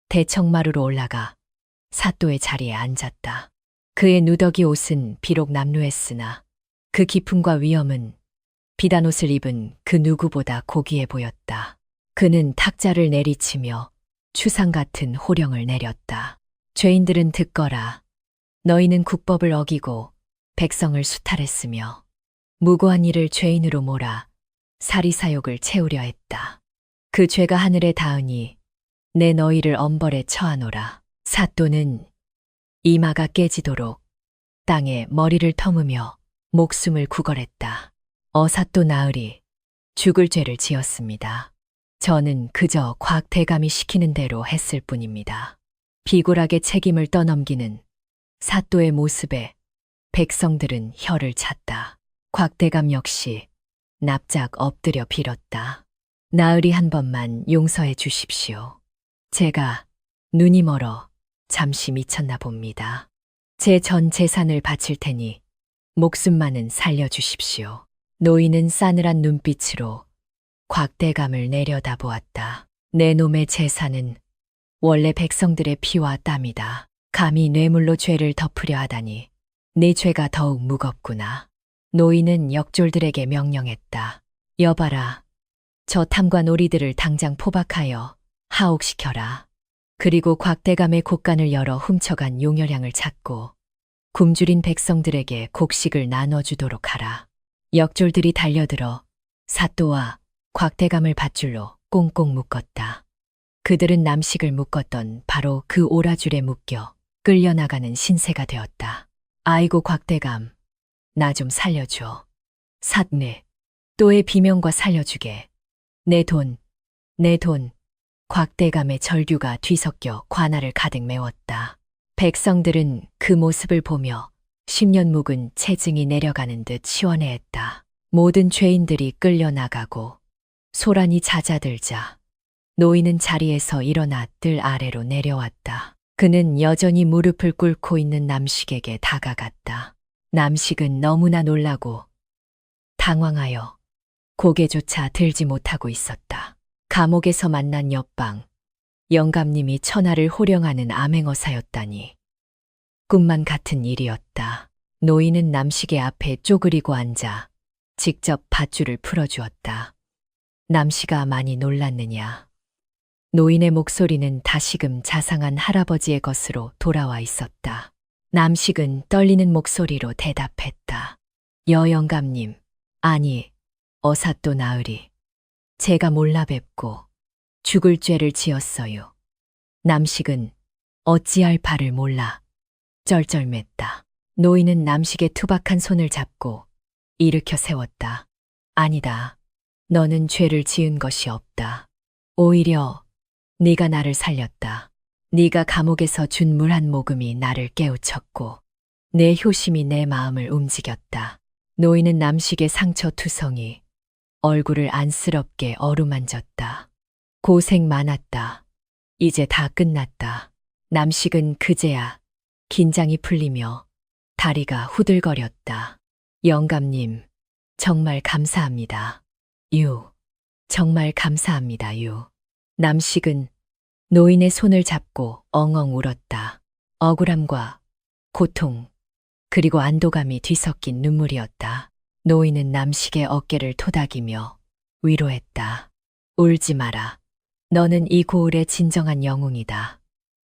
대청마루로 올라가 사또의 자리에 앉았다. 그의 누더기 옷은 비록 남루했으나 그 기품과 위엄은 비단옷을 입은 그 누구보다 고귀해 보였다. 그는 탁자를 내리치며 추상 같은 호령을 내렸다. 죄인들은 듣거라. 너희는 국법을 어기고 백성을 수탈했으며 무고한 이를 죄인으로 몰아 사리사욕을 채우려 했다. 그 죄가 하늘에 닿으니 내 너희를 엄벌에 처하노라. 사또는 이마가 깨지도록 땅에 머리를 터무며 목숨을 구걸했다. 어사또 나으리, 죽을 죄를 지었습니다. 저는 그저 곽대감이 시키는 대로 했을 뿐입니다. 비굴하게 책임을 떠넘기는 사또의 모습에 백성들은 혀를 찼다. 곽대감 역시 납작 엎드려 빌었다. 나으리 한 번만 용서해 주십시오. 제가 눈이 멀어 잠시 미쳤나 봅니다. 제 전 재산을 바칠 테니 목숨만은 살려주십시오. 노인은 싸늘한 눈빛으로 곽대감을 내려다보았다. 내 놈의 재산은 원래 백성들의 피와 땀이다. 감히 뇌물로 죄를 덮으려 하다니 네 죄가 더욱 무겁구나. 노인은 역졸들에게 명령했다. 여봐라. 저 탐과 놀이들을 당장 포박하여 하옥시켜라. 그리고 곽대감의 곳간을 열어 훔쳐간 용혈향을 찾고 굶주린 백성들에게 곡식을 나눠주도록 하라. 역졸들이 달려들어 사또와 곽대감을 밧줄로 꽁꽁 묶었다. 그들은 남식을 묶었던 바로 그 오라줄에 묶여 끌려나가는 신세가 되었다. 아이고 곽대감, 나 좀 살려줘. 삿네, 또의 비명과 살려주게. 내 돈. 곽대감의 절규가 뒤섞여 관아를 가득 메웠다. 백성들은 그 모습을 보며 10년 묵은 체증이 내려가는 듯 시원해했다. 모든 죄인들이 끌려나가고 소란이 잦아들자 노인은 자리에서 일어나 뜰 아래로 내려왔다. 그는 여전히 무릎을 꿇고 있는 남식에게 다가갔다. 남식은 너무나 놀라고 당황하여 고개조차 들지 못하고 있었다. 감옥에서 만난 옆방, 영감님이 천하를 호령하는 암행어사였다니. 꿈만 같은 일이었다. 노인은 남식의 앞에 쪼그리고 앉아 직접 밧줄을 풀어주었다. 남식아 많이 놀랐느냐. 노인의 목소리는 다시금 자상한 할아버지의 것으로 돌아와 있었다. 남식은 떨리는 목소리로 대답했다. 여영감님, 아니, 어사또 나으리. 제가 몰라 뵙고 죽을 죄를 지었어요. 남식은 어찌할 바를 몰라 쩔쩔맸다. 노인은 남식의 투박한 손을 잡고 일으켜 세웠다. 아니다. 너는 죄를 지은 것이 없다. 오히려 네가 나를 살렸다. 네가 감옥에서 준 물 한 모금이 나를 깨우쳤고 내 효심이 내 마음을 움직였다. 노인은 남식의 상처투성이 얼굴을 안쓰럽게 어루만졌다. 고생 많았다. 이제 다 끝났다. 남식은 그제야 긴장이 풀리며 다리가 후들거렸다. 영감님, 정말 감사합니다. 정말 감사합니다. 남식은 노인의 손을 잡고 엉엉 울었다. 억울함과 고통, 그리고 안도감이 뒤섞인 눈물이었다. 노인은 남식의 어깨를 토닥이며 위로했다. 울지 마라. 너는 이 고을의 진정한 영웅이다.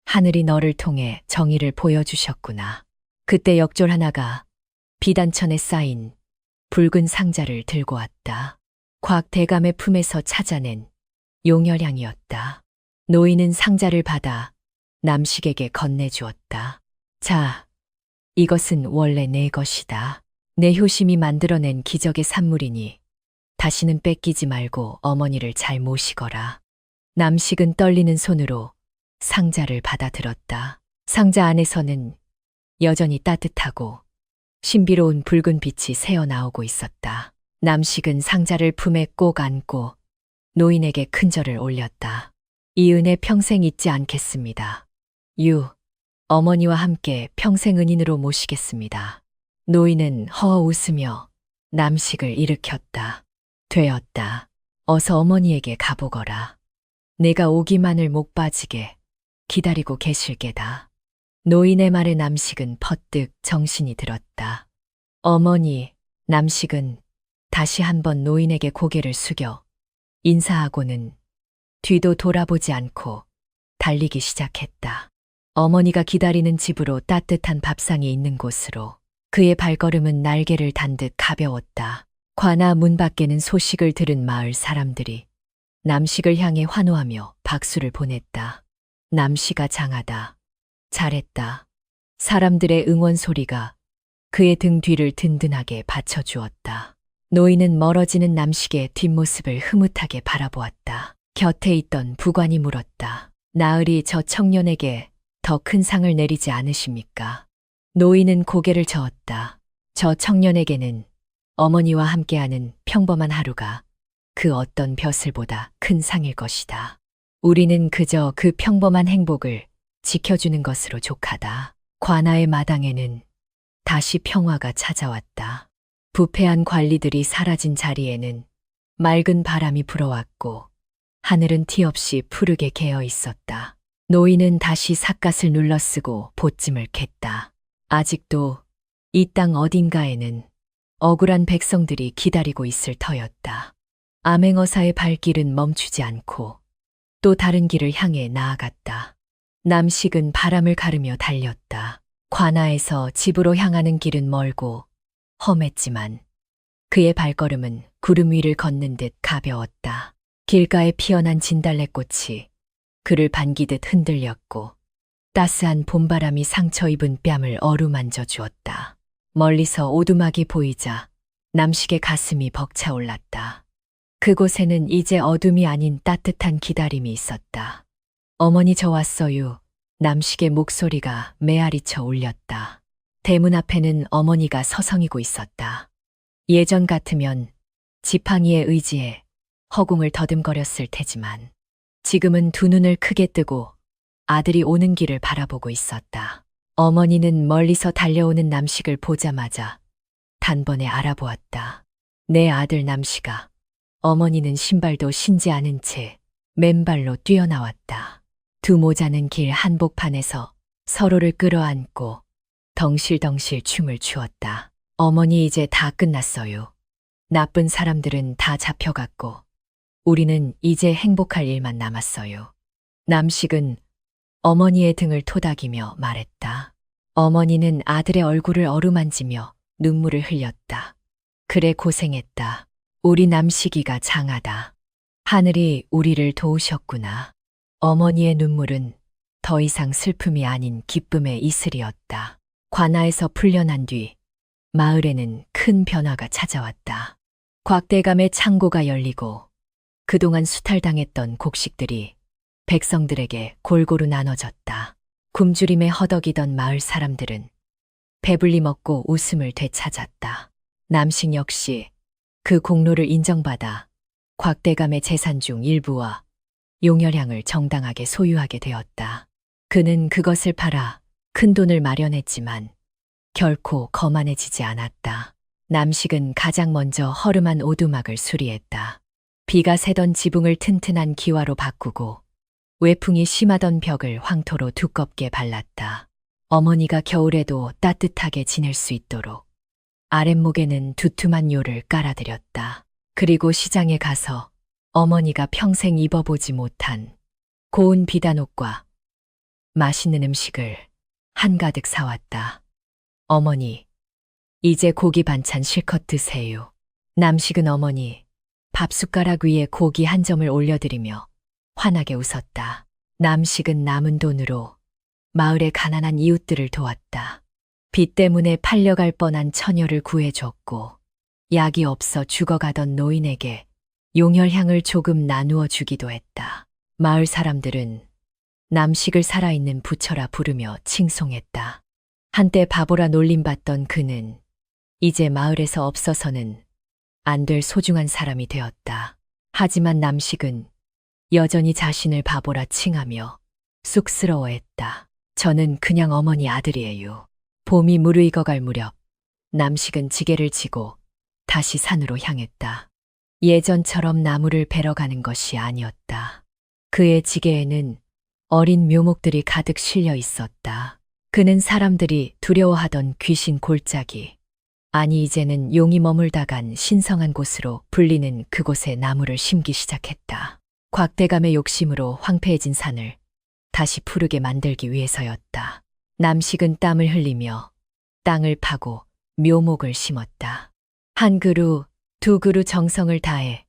하늘이 너를 통해 정의를 보여주셨구나. 그때 역졸 하나가 비단천에 쌓인 붉은 상자를 들고 왔다. 곽대감의 품에서 찾아낸 용혈향이었다. 노인은 상자를 받아 남식에게 건네주었다. 자, 이것은 원래 내 것이다. 내 효심이 만들어낸 기적의 산물이니 다시는 뺏기지 말고 어머니를 잘 모시거라. 남식은 떨리는 손으로 상자를 받아들었다. 상자 안에서는 여전히 따뜻하고 신비로운 붉은 빛이 새어나오고 있었다. 남식은 상자를 품에 꼭 안고 노인에게 큰절을 올렸다. 이 은혜 평생 잊지 않겠습니다. 어머니와 함께 평생 은인으로 모시겠습니다. 노인은 허허 웃으며 남식을 일으켰다. 되었다. 어서 어머니에게 가보거라. 내가 오기만을 목 빠지게 기다리고 계실 게다. 노인의 말에 남식은 퍼뜩 정신이 들었다. 어머니, 남식은 다시 한번 노인에게 고개를 숙여 인사하고는 뒤도 돌아보지 않고 달리기 시작했다. 어머니가 기다리는 집으로 따뜻한 밥상이 있는 곳으로 그의 발걸음은 날개를 단 듯 가벼웠다. 관아 문 밖에는 소식을 들은 마을 사람들이 남식을 향해 환호하며 박수를 보냈다. 남식아 장하다. 잘했다. 사람들의 응원 소리가 그의 등 뒤를 든든하게 받쳐주었다. 노인은 멀어지는 남식의 뒷모습을 흐뭇하게 바라보았다. 곁에 있던 부관이 물었다. 나으리 저 청년에게 더 큰 상을 내리지 않으십니까? 노인은 고개를 저었다. 저 청년에게는 어머니와 함께하는 평범한 하루가 그 어떤 벼슬보다 큰 상일 것이다. 우리는 그저 그 평범한 행복을 지켜주는 것으로 족하다. 관아의 마당에는 다시 평화가 찾아왔다. 부패한 관리들이 사라진 자리에는 맑은 바람이 불어왔고 하늘은 티 없이 푸르게 개어 있었다. 노인은 다시 삿갓을 눌러쓰고 보찜을 캤다. 아직도 이 땅 어딘가에는 억울한 백성들이 기다리고 있을 터였다. 암행어사의 발길은 멈추지 않고 또 다른 길을 향해 나아갔다. 남식은 바람을 가르며 달렸다. 관아에서 집으로 향하는 길은 멀고 험했지만 그의 발걸음은 구름 위를 걷는 듯 가벼웠다. 길가에 피어난 진달래꽃이 그를 반기듯 흔들렸고 따스한 봄바람이 상처 입은 뺨을 어루만져 주었다. 멀리서 오두막이 보이자 남식의 가슴이 벅차올랐다. 그곳에는 이제 어둠이 아닌 따뜻한 기다림이 있었다. 어머니 저 왔어요. 남식의 목소리가 메아리쳐 울렸다. 대문 앞에는 어머니가 서성이고 있었다. 예전 같으면 지팡이의 의지에 허공을 더듬거렸을 테지만 지금은 두 눈을 크게 뜨고 아들이 오는 길을 바라보고 있었다. 어머니는 멀리서 달려오는 남식을 보자마자 단번에 알아보았다. 내 아들 남식아. 어머니는 신발도 신지 않은 채 맨발로 뛰어나왔다. 두 모자는 길 한복판에서 서로를 끌어안고 덩실덩실 춤을 추었다. 어머니 이제 다 끝났어요. 나쁜 사람들은 다 잡혀갔고 우리는 이제 행복할 일만 남았어요. 남식은 어머니의 등을 토닥이며 말했다. 어머니는 아들의 얼굴을 어루만지며 눈물을 흘렸다. 그래 고생했다. 우리 남식이가 장하다. 하늘이 우리를 도우셨구나. 어머니의 눈물은 더 이상 슬픔이 아닌 기쁨의 이슬이었다. 관아에서 풀려난 뒤 마을에는 큰 변화가 찾아왔다. 곽대감의 창고가 열리고 그동안 수탈당했던 곡식들이 백성들에게 골고루 나눠졌다. 굶주림에 허덕이던 마을 사람들은 배불리 먹고 웃음을 되찾았다. 남식 역시 그 공로를 인정받아 곽대감의 재산 중 일부와 용혈향을 정당하게 소유하게 되었다. 그는 그것을 팔아 큰 돈을 마련했지만 결코 거만해지지 않았다. 남식은 가장 먼저 허름한 오두막을 수리했다. 비가 새던 지붕을 튼튼한 기와로 바꾸고 외풍이 심하던 벽을 황토로 두껍게 발랐다. 어머니가 겨울에도 따뜻하게 지낼 수 있도록 아랫목에는 두툼한 요를 깔아드렸다. 그리고 시장에 가서 어머니가 평생 입어보지 못한 고운 비단옷과 맛있는 음식을 한가득 사왔다. 어머니, 이제 고기 반찬 실컷 드세요. 남식은 어머니 밥숟가락 위에 고기 한 점을 올려드리며 환하게 웃었다. 남식은 남은 돈으로 마을의 가난한 이웃들을 도왔다. 빚 때문에 팔려갈 뻔한 처녀를 구해줬고 약이 없어 죽어가던 노인에게 용혈향을 조금 나누어 주기도 했다. 마을 사람들은 남식을 살아있는 부처라 부르며 칭송했다. 한때 바보라 놀림받던 그는 이제 마을에서 없어서는 안 될 소중한 사람이 되었다. 하지만 남식은 여전히 자신을 바보라 칭하며 쑥스러워했다. 저는 그냥 어머니 아들이에요. 봄이 무르익어갈 무렵 남식은 지게를 지고 다시 산으로 향했다. 예전처럼 나무를 베러 가는 것이 아니었다. 그의 지게에는 어린 묘목들이 가득 실려 있었다. 그는 사람들이 두려워하던 귀신 골짜기, 아니 이제는 용이 머물다 간 신성한 곳으로 불리는 그곳에 나무를 심기 시작했다. 곽대감의 욕심으로 황폐해진 산을 다시 푸르게 만들기 위해서였다. 남식은 땀을 흘리며 땅을 파고 묘목을 심었다. 한 그루, 두 그루 정성을 다해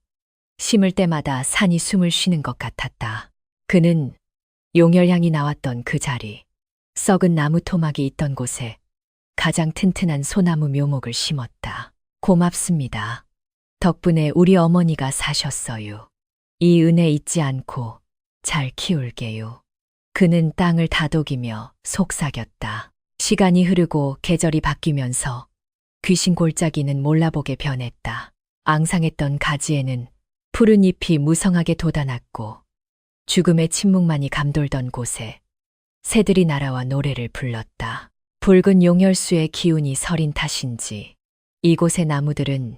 심을 때마다 산이 숨을 쉬는 것 같았다. 그는 용혈향이 나왔던 그 자리, 썩은 나무 토막이 있던 곳에 가장 튼튼한 소나무 묘목을 심었다. 고맙습니다. 덕분에 우리 어머니가 사셨어요. 이 은혜 잊지 않고 잘 키울게요. 그는 땅을 다독이며 속삭였다. 시간이 흐르고 계절이 바뀌면서 귀신 골짜기는 몰라보게 변했다. 앙상했던 가지에는 푸른 잎이 무성하게 돋아났고 죽음의 침묵만이 감돌던 곳에 새들이 날아와 노래를 불렀다. 붉은 용혈수의 기운이 서린 탓인지 이곳의 나무들은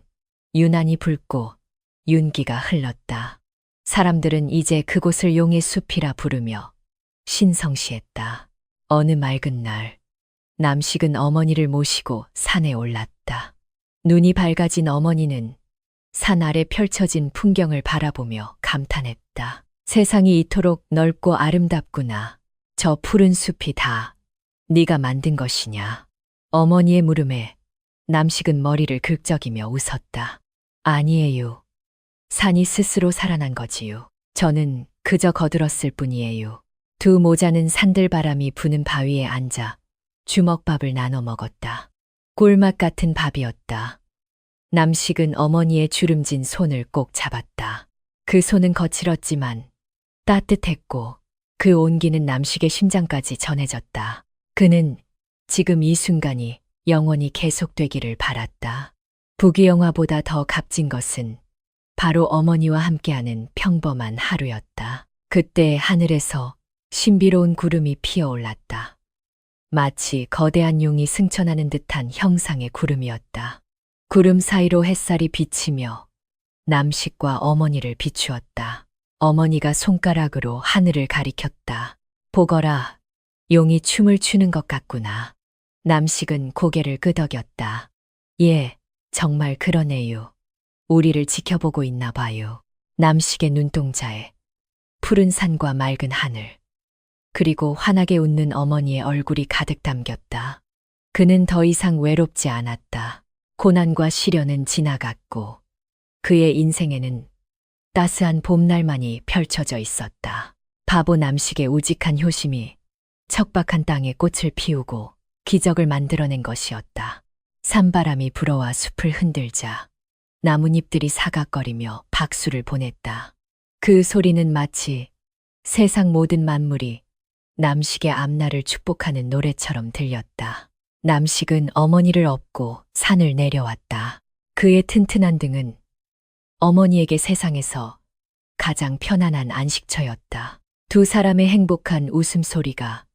유난히 붉고 윤기가 흘렀다. 사람들은 이제 그곳을 용의 숲이라 부르며 신성시했다. 어느 맑은 날 남식은 어머니를 모시고 산에 올랐다. 눈이 밝아진 어머니는 산 아래 펼쳐진 풍경을 바라보며 감탄했다. 세상이 이토록 넓고 아름답구나. 저 푸른 숲이 다 네가 만든 것이냐. 어머니의 물음에 남식은 머리를 긁적이며 웃었다. 아니에요. 산이 스스로 살아난 거지요. 저는 그저 거들었을 뿐이에요. 두 모자는 산들바람이 부는 바위에 앉아 주먹밥을 나눠 먹었다. 꿀맛 같은 밥이었다. 남식은 어머니의 주름진 손을 꼭 잡았다. 그 손은 거칠었지만 따뜻했고 그 온기는 남식의 심장까지 전해졌다. 그는 지금 이 순간이 영원히 계속되기를 바랐다. 부귀영화보다 더 값진 것은 바로 어머니와 함께하는 평범한 하루였다. 그때 하늘에서 신비로운 구름이 피어올랐다. 마치 거대한 용이 승천하는 듯한 형상의 구름이었다. 구름 사이로 햇살이 비치며 남식과 어머니를 비추었다. 어머니가 손가락으로 하늘을 가리켰다. 보거라, 용이 춤을 추는 것 같구나. 남식은 고개를 끄덕였다. 예, 정말 그러네요. 우리를 지켜보고 있나 봐요. 남식의 눈동자에 푸른 산과 맑은 하늘, 그리고 환하게 웃는 어머니의 얼굴이 가득 담겼다. 그는 더 이상 외롭지 않았다. 고난과 시련은 지나갔고 그의 인생에는 따스한 봄날만이 펼쳐져 있었다. 바보 남식의 우직한 효심이 척박한 땅에 꽃을 피우고 기적을 만들어낸 것이었다. 산바람이 불어와 숲을 흔들자 나뭇잎들이 사각거리며 박수를 보냈다. 그 소리는 마치 세상 모든 만물이 남식의 앞날을 축복하는 노래처럼 들렸다. 남식은 어머니를 업고 산을 내려왔다. 그의 튼튼한 등은 어머니에게 세상에서 가장 편안한 안식처였다. 두 사람의 행복한 웃음소리가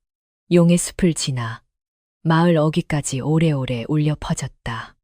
용의 숲을 지나 마을 어귀까지 오래오래 울려 퍼졌다.